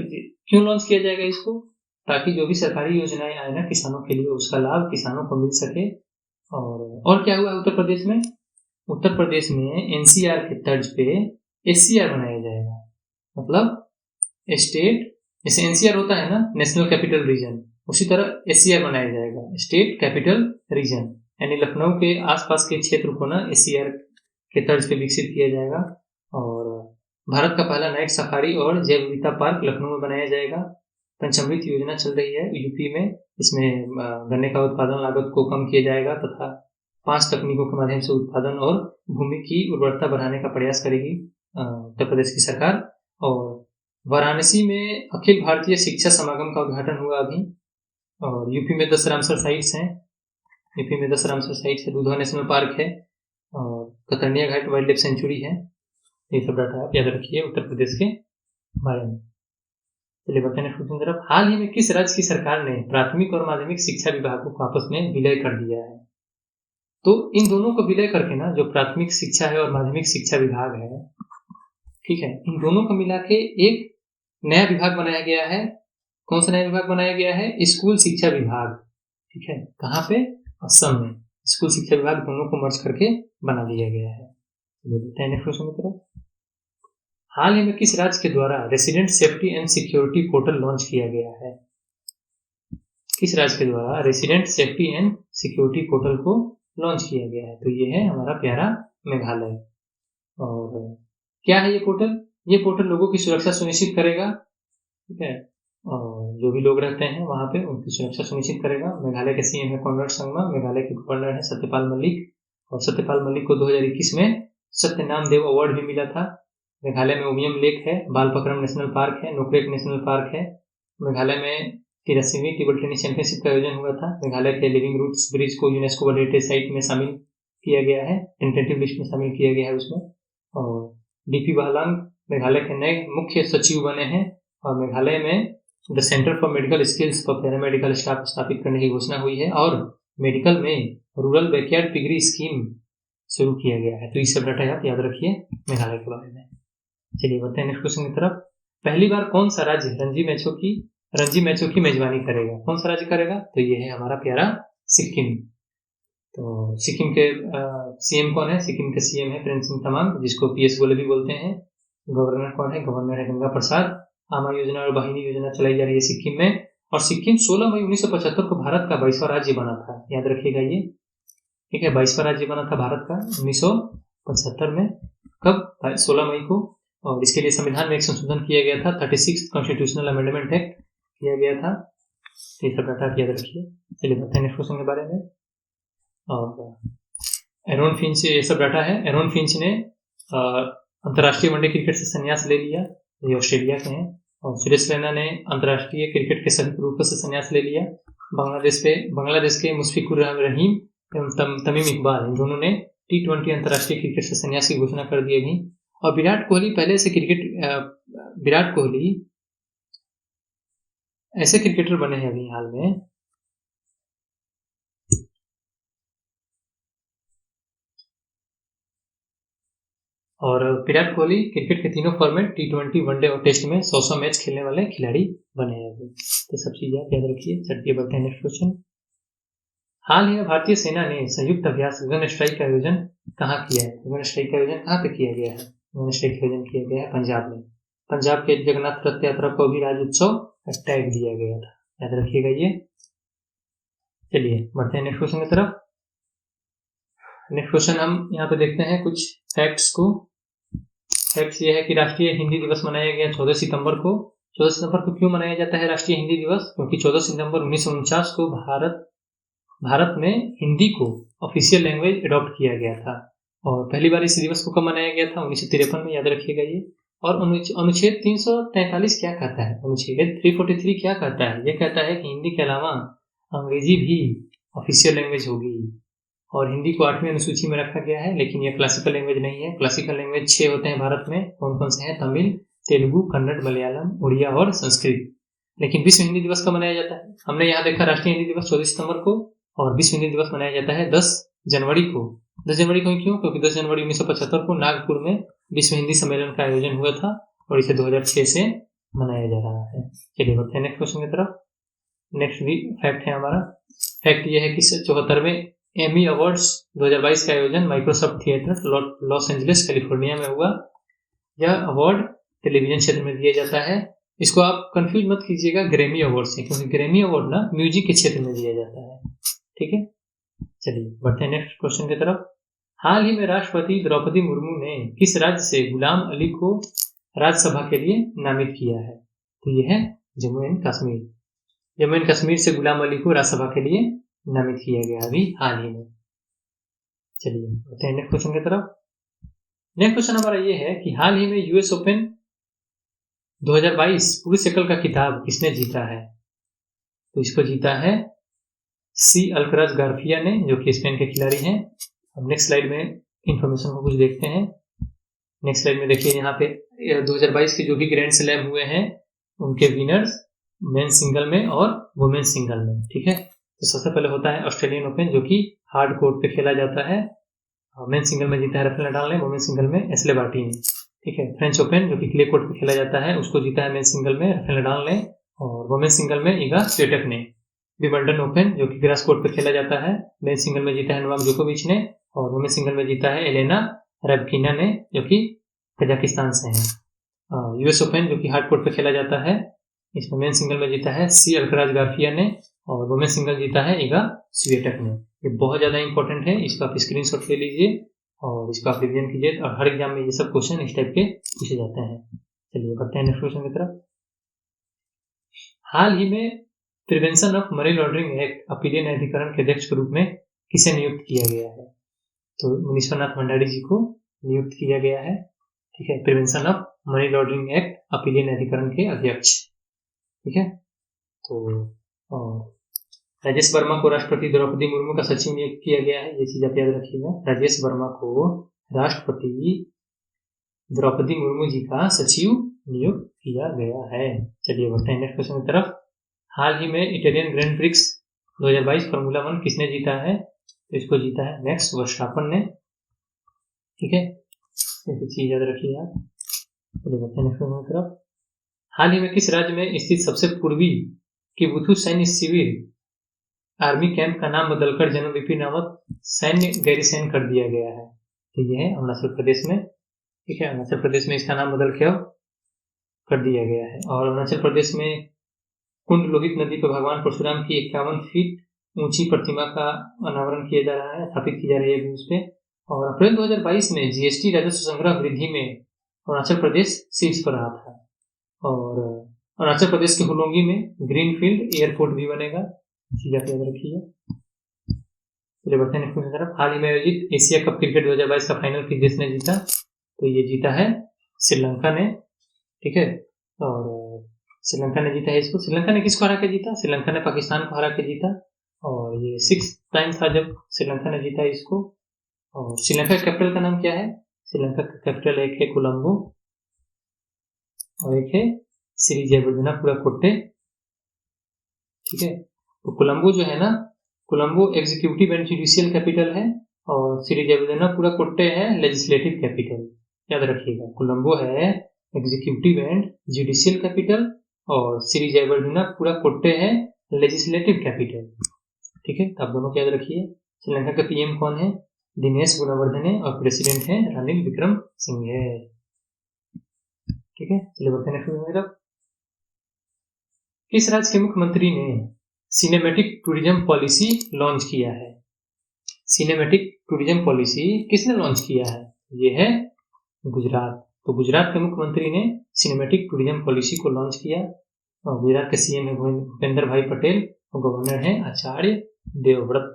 क्यों लॉन्च किया जाएगा इसको? ताकि जो भी सरकारी योजनाएं आए ना किसानों के लिए, उसका लाभ किसानों को मिल सके। और क्या हुआ है उत्तर प्रदेश में? उत्तर प्रदेश में एनसीआर के तर्ज पे एससीआर बनाया जाएगा। मतलब स्टेट, जैसे एनसीआर होता है ना नेशनल कैपिटल रीजन, उसी तरह एससीआर बनाया जाएगा, स्टेट कैपिटल रीजन। यानी लखनऊ के आसपास के क्षेत्र को ना एससीआर के तर्ज पे विकसित किया जाएगा। और भारत का पहला नाइट सफारी और जैव विविधता पार्क लखनऊ में बनाया जाएगा। पंचामृत योजना चल रही है यूपी में, इसमें गन्ने का उत्पादन लागत को कम किया जाएगा तथा 5 तकनीकों के माध्यम से उत्पादन और भूमि की उर्वरता बढ़ाने का प्रयास करेगी उत्तर प्रदेश की सरकार। और वाराणसी में अखिल भारतीय शिक्षा समागम का उद्घाटन हुआ अभी। और यूपी में 10 रामसर साइट्स हैं, यूपी में 10 रामसर साइट्स है, दुधवा नेशनल पार्क है और कतरनिया घाट वाइल्ड लाइफ सेंचुरी है। ये सब डाटा आप याद रखिए उत्तर प्रदेश के बारे में। चलिए बढ़ते हैं नेक्स्ट क्वेश्चन तरफ। हाल ही में किस राज्य की सरकार ने प्राथमिक और माध्यमिक शिक्षा विभागों को आपस में विलय कर दिया है? तो इन दोनों को विलय करके ना, जो प्राथमिक शिक्षा है और माध्यमिक शिक्षा विभाग है, ठीक है, इन दोनों को मिला के एक नया विभाग बनाया गया है। कौन सा नया विभाग बनाया गया है? स्कूल शिक्षा विभाग। ठीक है, कहाँ पे? असम में स्कूल शिक्षा विभाग दोनों को मर्ज करके बना दिया गया है। नेक्स्ट क्वेश्चन की तरफ। हाल ही में किस राज्य के द्वारा resident safety and security portal launch किया गया है? किस राज्य के द्वारा resident safety and security portal को लॉन्च किया गया है? तो ये है हमारा प्यारा मेघालय। और क्या है ये पोर्टल? ये पोर्टल लोगों की सुरक्षा सुनिश्चित करेगा। ठीक है, और जो भी लोग रहते हैं वहां पे उनकी सुरक्षा सुनिश्चित करेगा। मेघालय के सीएम है कॉनराड संगमा, मेघालय के गवर्नर है सत्यपाल मलिक। और सत्यपाल मलिक को 2021 में सत्यनाम देव अवार्ड भी मिला था। मेघालय में उमियम लेक है, बालपक्रम नेशनल पार्क है, नोकरेक नेशनल पार्क है। मेघालय में 83वीं टेबल टेनिस चैंपियनशिप का आयोजन हुआ था। मेघालय के लिविंग रूट्स ब्रिज को यूनेस्को वर्ल्ड हेरिटेज साइट में शामिल किया गया है, टेंटेटिव लिस्ट में शामिल किया गया है उसमें। और डीपी वाहलांग मेघालय के नए मुख्य सचिव बने हैं। और मेघालय में the centre for medical skills for paramedical staff स्थापित करने की घोषणा हुई है। और मेडिकल में रूरल बैकयार्ड पिगरी स्कीम शुरू किया गया है। तो ये सब डाटा आप याद रखिए मेघालय के बारे में। चलिए बढ़ते हैं नेक्स्ट क्वेश्चन की तरफ। पहली बार कौन सा राज्य रणजी मैचों की मेजबानी करेगा? कौन सा राज्य करेगा? तो ये है हमारा प्यारा सिक्किम। तो सिक्किम के सीएम कौन है? सिक्किम के सीएम है प्रेम सिंह तमांग, जिसको पीएस गोले भी बोलते हैं। गवर्नर कौन है? गवर्नर है गंगा प्रसाद। आमा योजना और वाहिनी योजना चलाई जा रही है सिक्किम में। और सिक्किम 16 मई 1975 को भारत का 22वां राज्य बना था, याद रखिएगा ये। ठीक है, 22वां राज्य बना था भारत का 1975 में। कब? 16 मई को। और इसके लिए संविधान में एक संशोधन किया गया था, 36 कॉन्स्टिट्यूशनल अमेंडमेंट एक्ट किया गया था। तो ये सब डाटा याद रखिए। चलिए बढ़ते हैं नेक्स्ट क्वेश्चन के बारे में। और एरोन फिंच, ये सब डाटा है। एरोन फिंच ने अंतर्राष्ट्रीय वनडे क्रिकेट से संन्यास ले लिया, ये ऑस्ट्रेलिया के हैं। और सुरेश रैना ने अंतर्राष्ट्रीय क्रिकेट के सभी रूपों से संन्यास ले लिया। बांग्लादेश के मुशफिकुर रहीम एवं तमीम इकबाल, इन दोनों ने T20 अंतर्राष्ट्रीय क्रिकेट से संन्यास की घोषणा कर दी अभी। और विराट कोहली ऐसे क्रिकेटर बने हैं अभी हाल में, और विराट कोहली क्रिकेट के तीनों फॉर्मेट T20, वनडे और टेस्ट में 100 मैच खेलने वाले खिलाड़ी बने हैं अभी। तो सब चीजें आप याद रखिए। चलिए बढ़ते हैं नेक्स्ट क्वेश्चन। हाल ही में भारतीय सेना ने संयुक्त अभ्यास गगन स्ट्राइक का आयोजन कहाँ किया है? गगन स्ट्राइक का आयोजन कहाँ पे किया गया है? गगन स्ट्राइक का आयोजन किया गया है पंजाब में। पंजाब के जगन्नाथ रथ यात्रा को भी राज्य उत्सव टैग दिया गया था, याद रखिएगा ये। चलिए बढ़ते हैं नेक्स्ट क्वेश्चन की तरफ। नेक्स्ट क्वेश्चन हम यहाँ पे देखते हैं कुछ फैक्ट्स को। फैक्ट्स ये है कि राष्ट्रीय हिंदी दिवस मनाया गया 14 सितंबर को। 14 सितंबर को क्यों मनाया जाता है राष्ट्रीय हिंदी दिवस? क्योंकि 14 सितंबर 1949 को भारत में हिंदी को ऑफिशियल लैंग्वेज अडॉप्ट किया गया था। और पहली बार इस दिवस को कब मनाया गया था? 1953 में, याद रखिएगा ये। और अनुच्छेद 343 क्या कहता है? अनुच्छेद 343 क्या कहता है? ये कहता है कि हिंदी के अलावा अंग्रेजी भी ऑफिशियल लैंग्वेज होगी। और हिंदी को 8वीं अनुसूची में रखा गया है, लेकिन यह क्लासिकल लैंग्वेज नहीं है। क्लासिकल लैंग्वेज 6 होते हैं भारत में। कौन कौन से हैं? तमिल, तेलुगु, कन्नड़, मलयालम, उड़िया और संस्कृत। लेकिन विश्व हिंदी दिवस कब मनाया जाता है? हमने यहाँ देखा राष्ट्रीय हिंदी दिवस 14 सितंबर को, और विश्व हिंदी दिवस मनाया जाता है 10 जनवरी को। 10 जनवरी को क्यों? क्योंकि 10 जनवरी 1975 को नागपुर में विश्व हिंदी सम्मेलन का आयोजन हुआ था और इसे 2006 से मनाया जा रहा है। चलिए बढ़ते हैं नेक्स्ट क्वेश्चन की तरफ। नेक्स्ट भी फैक्ट है हमारा। फैक्ट ये है कि 74वें एमी अवार्ड्स 2022 का आयोजन Microsoft theatre Los Angeles California में हुआ। यह अवार्ड टेलीविजन क्षेत्र में दिया जाता है। इसको आप कंफ्यूज मत कीजिएगा ग्रैमी अवार्ड से, क्योंकि ग्रैमी अवार्ड ना म्यूजिक के क्षेत्र में दिया जाता है। ठीक है, चलिए बढ़ते हैं नेक्स्ट क्वेश्चन की तरफ। हाल ही में राष्ट्रपति द्रौपदी मुर्मू ने किस राज्य से गुलाम अली को राज्यसभा के लिए नामित किया है? तो यह है जम्मू एंड कश्मीर। जम्मू एंड कश्मीर से गुलाम अली को राज्यसभा के लिए नामित किया गया अभी हाल ही में। चलिए बढ़ते हैं नेक्स्ट क्वेश्चन की तरफ। नेक्स्ट क्वेश्चन हमारा ये है कि हाल ही में यूएस ओपन 2022 पुरुष एकल का खिताब किसने जीता है? तो इसको जीता है सी अल्कराज गार्फिया ने, जो कि स्पेन के खिलाड़ी हैं। अब नेक्स्ट स्लाइड में इंफॉर्मेशन को कुछ देखते हैं। नेक्स्ट स्लाइड में देखिए, यहाँ पे 2022 के जो भी ग्रैंड स्लैम हुए हैं उनके विनर्स मेन सिंगल में और वुमेन सिंगल में। ठीक है, तो सबसे पहले होता है ऑस्ट्रेलियन ओपन, जो कि हार्ड कोर्ट पे खेला जाता है। मेन सिंगल में जीता है राफेल नडाल ने, वुमेन सिंगल में एशले बार्टी ने। ठीक है, फ्रेंच ओपन जो कि क्ले कोर्ट पे खेला जाता है, उसको जीता है मेन सिंगल में राफेल नडाल ने, और वुमेन सिंगल में इगा स्विएटेक ने। विंबलडन ओपन जो कि ग्रास कोर्ट पे खेला जाता है, मेन सिंगल में जीता है नोवाक जोकोविच ने, और वुमेन सिंगल में जीता है एलेना रैबकिना ने, जो कि कजाकिस्तान से हैं। यूएस ओपन जो कि हार्ड कोर्ट पे खेला जाता है, इसमें मेन सिंगल में जीता है सी अल्कराज गार्फिया ने, और वुमेन सिंगल जीता है इगा स्विएटेक ने। ये बहुत ज़्यादा इंपॉर्टेंट है, इसका आप स्क्रीनशॉट ले लीजिए और इसका आप रिवीजन कीजिए, और हर एग्जाम में ये सब क्वेश्चन इस टाइप के पूछे जाते हैं। चलिए बढ़ते हैं नेक्स्ट क्वेश्चन की तरफ। हाल ही में prevention of money laundering act अपीलीय न्यायाधिकरण के अध्यक्ष के रूप में किसे नियुक्त किया गया है? तो मुनीश्वरनाथ भंडारी जी को नियुक्त किया गया है। ठीक है, prevention of money laundering act अपीलीय न्यायाधिकरण के अध्यक्ष। ठीक है, तो राजेश वर्मा को राष्ट्रपति द्रौपदी मुर्मू का सचिव नियुक्त किया गया है। ये चीज आप याद रखिएगा, राजेश वर्मा को राष्ट्रपति द्रौपदी मुर्मू जी का सचिव नियुक्त किया गया है। चलिए बढ़ते हैं नेक्स्ट क्वेश्चन की तरफ। हाल ही में इटालियन ग्रैंड प्रिक्स 2022 फार्मूला 1 किसने जीता है? तो इसको जीता है मैक्स वर्स्टापन ने। ठीक है, ऐसी चीज याद रखिए आप। चलिए बढ़ते हैं नेक्स्ट क्वेश्चन की तरफ। हाल ही में किस राज्य में स्थित सबसे पूर्वी किबुथु सैन्य शिविर आर्मी कैंप का नाम बदलकर जनरल बिपिन रावत सैन्य गैरिसन कर दिया गया है? तो ये है अरुणाचल प्रदेश में। ठीक है, अरुणाचल प्रदेश में इसका नाम बदल के कर दिया गया है। और अरुणाचल प्रदेश में कुंड लोहित नदी पर भगवान परशुराम की 51 फीट ऊंची प्रतिमा का अनावरण किया जा रहा है, स्थापित की जा रही है उस पे। और अप्रैल 2022 में जीएसटी राजस्व संग्रह वृद्धि में अरुणाचल प्रदेश शीर्ष पर रहा था। और अरुणाचल प्रदेश के होलोंगी में ग्रीनफील्ड एयरपोर्ट भी बनेगा, इसी याद रखिए। चलिए बढ़ते हैं नेक्स्ट क्वेश्चन की तरफ। हाल ही में आयोजित एशिया कप क्रिकेट 2022 का फाइनल किस देश ने जीता? तो ये जीता है श्रीलंका ने। ठीक है, और श्रीलंका ने जीता है इसको। श्रीलंका ने किसको हरा के जीता? श्रीलंका ने पाकिस्तान को हरा के जीता, और ये 6th टाइम था जब श्रीलंका ने जीता इसको। और श्रीलंका का कैपिटल का नाम क्या है? श्रीलंका का कैपिटल एक है कोलंबो और एक है श्री जयवर्धनापुरा कोट्टे। ठीक है, तो कोलंबो जो है ना, Colombo executive and judicial capital है, और श्री जयवर्धनापुरा कोट्टे है लेजिस्लेटिव कैपिटल। याद रखिएगा, कोलंबो है एग्जीक्यूटिव एंड जुडिशियल कैपिटल और श्री जयवर्धनापुरा कोट्टे है लेजिस्लेटिव कैपिटल। ठीक है, तो आप दोनों को याद रखिए। श्रीलंका का पीएम कौन है? दिनेश गुणवर्धने, और प्रेसिडेंट है रानिल विक्रम सिंघे। ठीक है, चलिए बढ़ते हैं नेक्स्ट क्वेश्चन। किस राज्य के मुख्यमंत्री ने सिनेमैटिक टूरिज्म पॉलिसी लॉन्च किया है? सिनेमैटिक टूरिज्म पॉलिसी किसने लॉन्च किया है? ये है गुजरात। तो गुजरात के मुख्यमंत्री ने सिनेमैटिक टूरिज्म पॉलिसी को लॉन्च किया, और गुजरात के सीएम है भूपेंद्र भाई पटेल, और गवर्नर है आचार्य देवव्रत।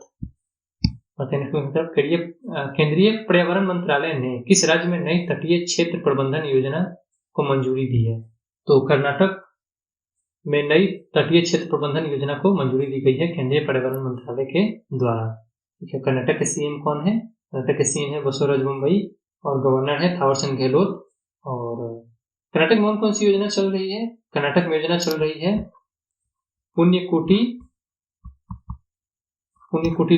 केंद्रीय पर्यावरण मंत्रालय ने किस राज्य में नई तटीय क्षेत्र प्रबंधन योजना को मंजूरी दी है? तो कर्नाटक में नई तटीय क्षेत्र प्रबंधन योजना को मंजूरी दी गई है केंद्रीय पर्यावरण मंत्रालय के द्वारा। ठीक है। कर्नाटक के सीएम कौन है? कर्नाटक के सीएम है बसवराज बोम्मई और गवर्नर है थावरचंद गहलोत। और कर्नाटक में कौन सी योजना चल रही है? कर्नाटक में योजना चल रही है पुण्यकोटि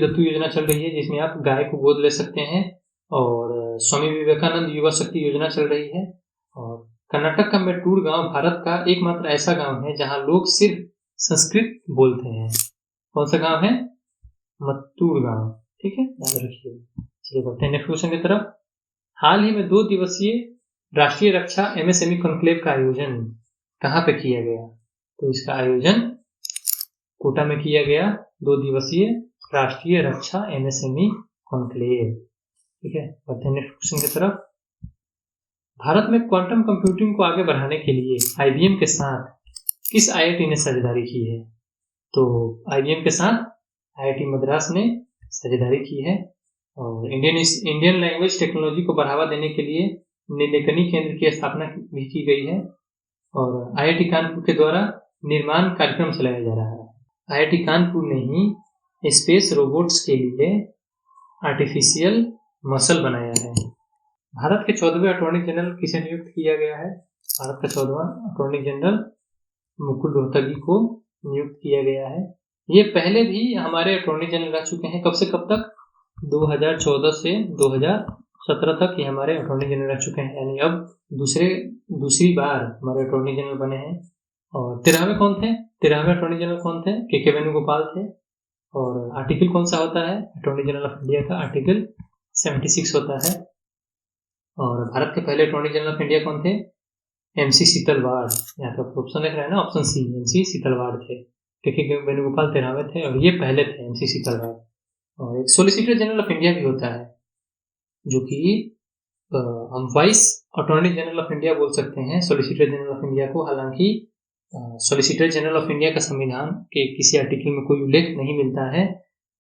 दत्तू योजना चल रही है, जिसमें आप गाय को गोद ले सकते हैं। और स्वामी विवेकानंद युवा शक्ति योजना चल रही है। और कर्नाटक का मैट्टूर गांव भारत का एकमात्र ऐसा गांव है जहां लोग सिर्फ संस्कृत बोलते हैं। कौन सा गांव है? मत्तूर गांव। ठीक है, याद रखिए। चलिए बढ़ते हैं नेक्स्ट क्वेश्चन की तरफ। हाल ही में 2 दिवसीय राष्ट्रीय रक्षा एमएसएमई कॉन्क्लेव का आयोजन कहाँ पे किया गया? तो इसका आयोजन कोटा में किया गया, 2 दिवसीय राष्ट्रीय रक्षा एमएसएमई कॉन्क्लेव। ठीक है, बढ़ते हैं नेक्स्ट क्वेश्चन की तरफ। भारत में क्वांटम कंप्यूटिंग को आगे बढ़ाने के लिए आईबीएम के साथ किस आईआईटी ने साझेदारी की है? तो आईबीएम के साथ आईआईटी मद्रास ने साझेदारी की है। और इंडियन लैंग्वेज टेक्नोलॉजी को बढ़ावा देने के लिए नीलकणी केंद्र की स्थापना भी की गई है। और आईआईटी कानपुर के द्वारा निर्माण कार्यक्रम चलाया जा रहा है। आईआईटी कानपुर ने ही स्पेस रोबोट्स के लिए आर्टिफिशियल मसल बनाया है। भारत के 14वें अटॉर्नी जनरल किसे नियुक्त किया गया है? भारत का 14वां अटॉर्नी जनरल मुकुल रोहतगी को नियुक्त किया गया है। ये पहले भी हमारे अटॉर्नी जनरल रह चुके हैं। कब से कब तक? 2014 से 2017 तक ये हमारे अटॉर्नी जनरल रह चुके हैं, यानी अब दूसरी बार हमारे अटॉर्नी जनरल बने हैं। और 13वें कौन थे? 13वें अटॉर्नी जनरल कौन थे? के वेणुगोपाल थे। और आर्टिकल कौन सा होता है अटॉर्नी जनरल ऑफ इंडिया का? आर्टिकल 76 होता है। और भारत के पहले अटॉर्नी जनरल ऑफ इंडिया कौन थे? एमसी सीतलवाड़। यहाँ पे ऑप्शन देख रहे हैं ना, ऑप्शन सी, एमसी सीतलवाड़ थे। के वेणुगोपाल 13वें थे और ये पहले थे, एमसी सीतलवाड़। और एक सोलिसिटर जनरल ऑफ इंडिया भी होता है, जो कि हम vice attorney general of India बोल सकते हैं सोलिसिटर जनरल ऑफ इंडिया को। हालांकि सोलिसिटर जनरल ऑफ इंडिया का संविधान के किसी आर्टिकल में कोई उल्लेख नहीं मिलता है।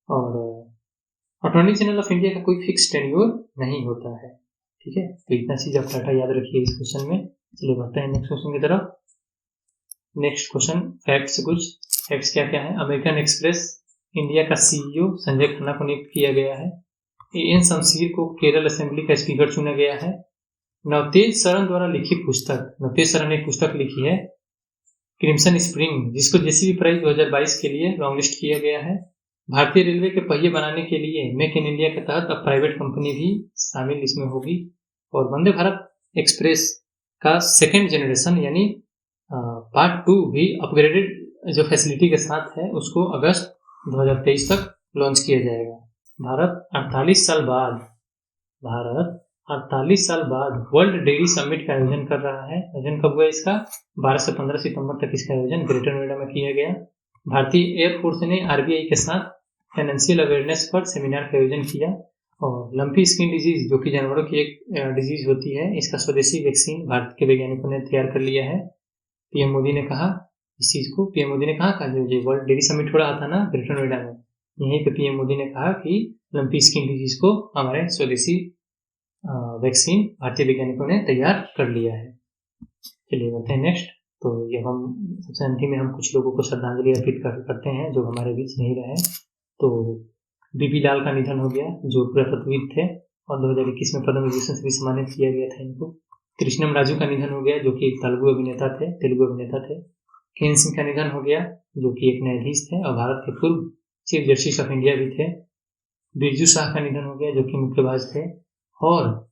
और अटॉर्नी जनरल ऑफ इंडिया का कोई फिक्स टेन्योर नहीं होता है। ठीक है, तो इतना चीज आप डाटा याद रखिए इस क्वेश्चन में। चलिए बढ़ते हैं नेक्स्ट क्वेश्चन की तरफ। Next question facts. कुछ फैक्ट्स क्या क्या है? अमेरिकन एक्सप्रेस इंडिया का सीईओ संजय खन्ना को नियुक्त किया गया है। एन शमशीर को केरल असेंबली का स्पीकर चुना गया है। नवतेज शरण द्वारा लिखी पुस्तक, नवतेज शरण ने एक पुस्तक लिखी है क्रिम्सन स्प्रिंग, जिसको जेसीबी प्राइज 2022 के लिए लॉन्ग लिस्ट किया गया है। भारतीय रेलवे के पहिए बनाने के लिए मेक इन इंडिया के तहत अब प्राइवेट कंपनी भी शामिल इसमें होगी। और वंदे भारत एक्सप्रेस का 2nd जनरेशन यानी पार्ट 2 भी अपग्रेडेड जो फैसिलिटी के साथ है उसको अगस्त 2023 तक लॉन्च किया जाएगा। भारत 48 साल बाद वर्ल्ड डेयरी समिट का आयोजन कर रहा है। आयोजन कब हुआ इसका? 12 से 15 सितंबर तक इसका आयोजन ग्रेटर नोएडा में किया गया। भारतीय एयरफोर्स ने आरबीआई के साथ फाइनेंशियल अवेयरनेस पर सेमिनार का आयोजन किया। और लंपी स्किन डिजीज, जो कि जानवरों की एक डिजीज होती है, इसका स्वदेशी वैक्सीन भारत के वैज्ञानिकों ने तैयार कर लिया है। पीएम मोदी ने कहा इस चीज को, पीएम मोदी ने कहा जो वर्ल्ड डेयरी समिट हो रहा था ना ग्रेटर नोएडा में, यहीं पे पीएम मोदी ने कहा कि लंपी स्किन डिजीज को हमारे स्वदेशी वैक्सीन भारतीय वैज्ञानिकों ने तैयार कर लिया है। चलिए बढ़ते हैं नेक्स्ट। तो ये हम सबसे अंतिम में हम कुछ लोगों को श्रद्धांजलि अर्पित करते हैं जो हमारे बीच नहीं रहे। तो बीपी लाल का निधन हो गया, जो पुरातत्वविद थे और 2021 में पद्म विभूषण से भी सम्मानित किया गया था इनको। कृष्णम राजू का निधन हो गया, जो कि तेलुगु अभिनेता थे। केन सिंह का निधन हो गया, जो कि एक न्यायाधीश थे और भारत के पूर्व चीफ जस्टिस ऑफ इंडिया भी थे। बिरजू शाह का निधन हो गया, जो कि मुक्केबाज थे। और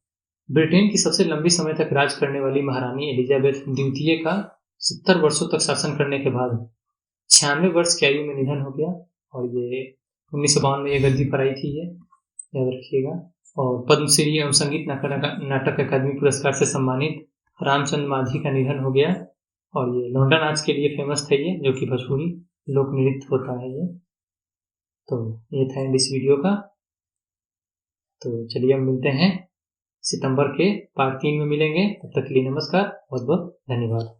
ब्रिटेन की सबसे लंबी समय तक राज करने वाली महारानी एलिजाबेथ द्वितीय का 70 वर्षों तक शासन करने के बाद 96 वर्ष की आयु में निधन हो गया। और ये 1952 में ये गद्दी पर आई थी, ये याद रखिएगा। और पद्मश्री एवं संगीत नाटक अकादमी पुरस्कार से सम्मानित रामचंद्र मांझी का निधन हो गया। और ये लौंडा नाच के लिए फेमस थे ये, जो कि भोजपुरी लोक नृत्य होता है ये। तो ये था एंड इस वीडियो का। तो चलिए हम मिलते हैं सितंबर के पार्ट 3 में मिलेंगे। तब तक के लिए नमस्कार, बहुत बहुत धन्यवाद।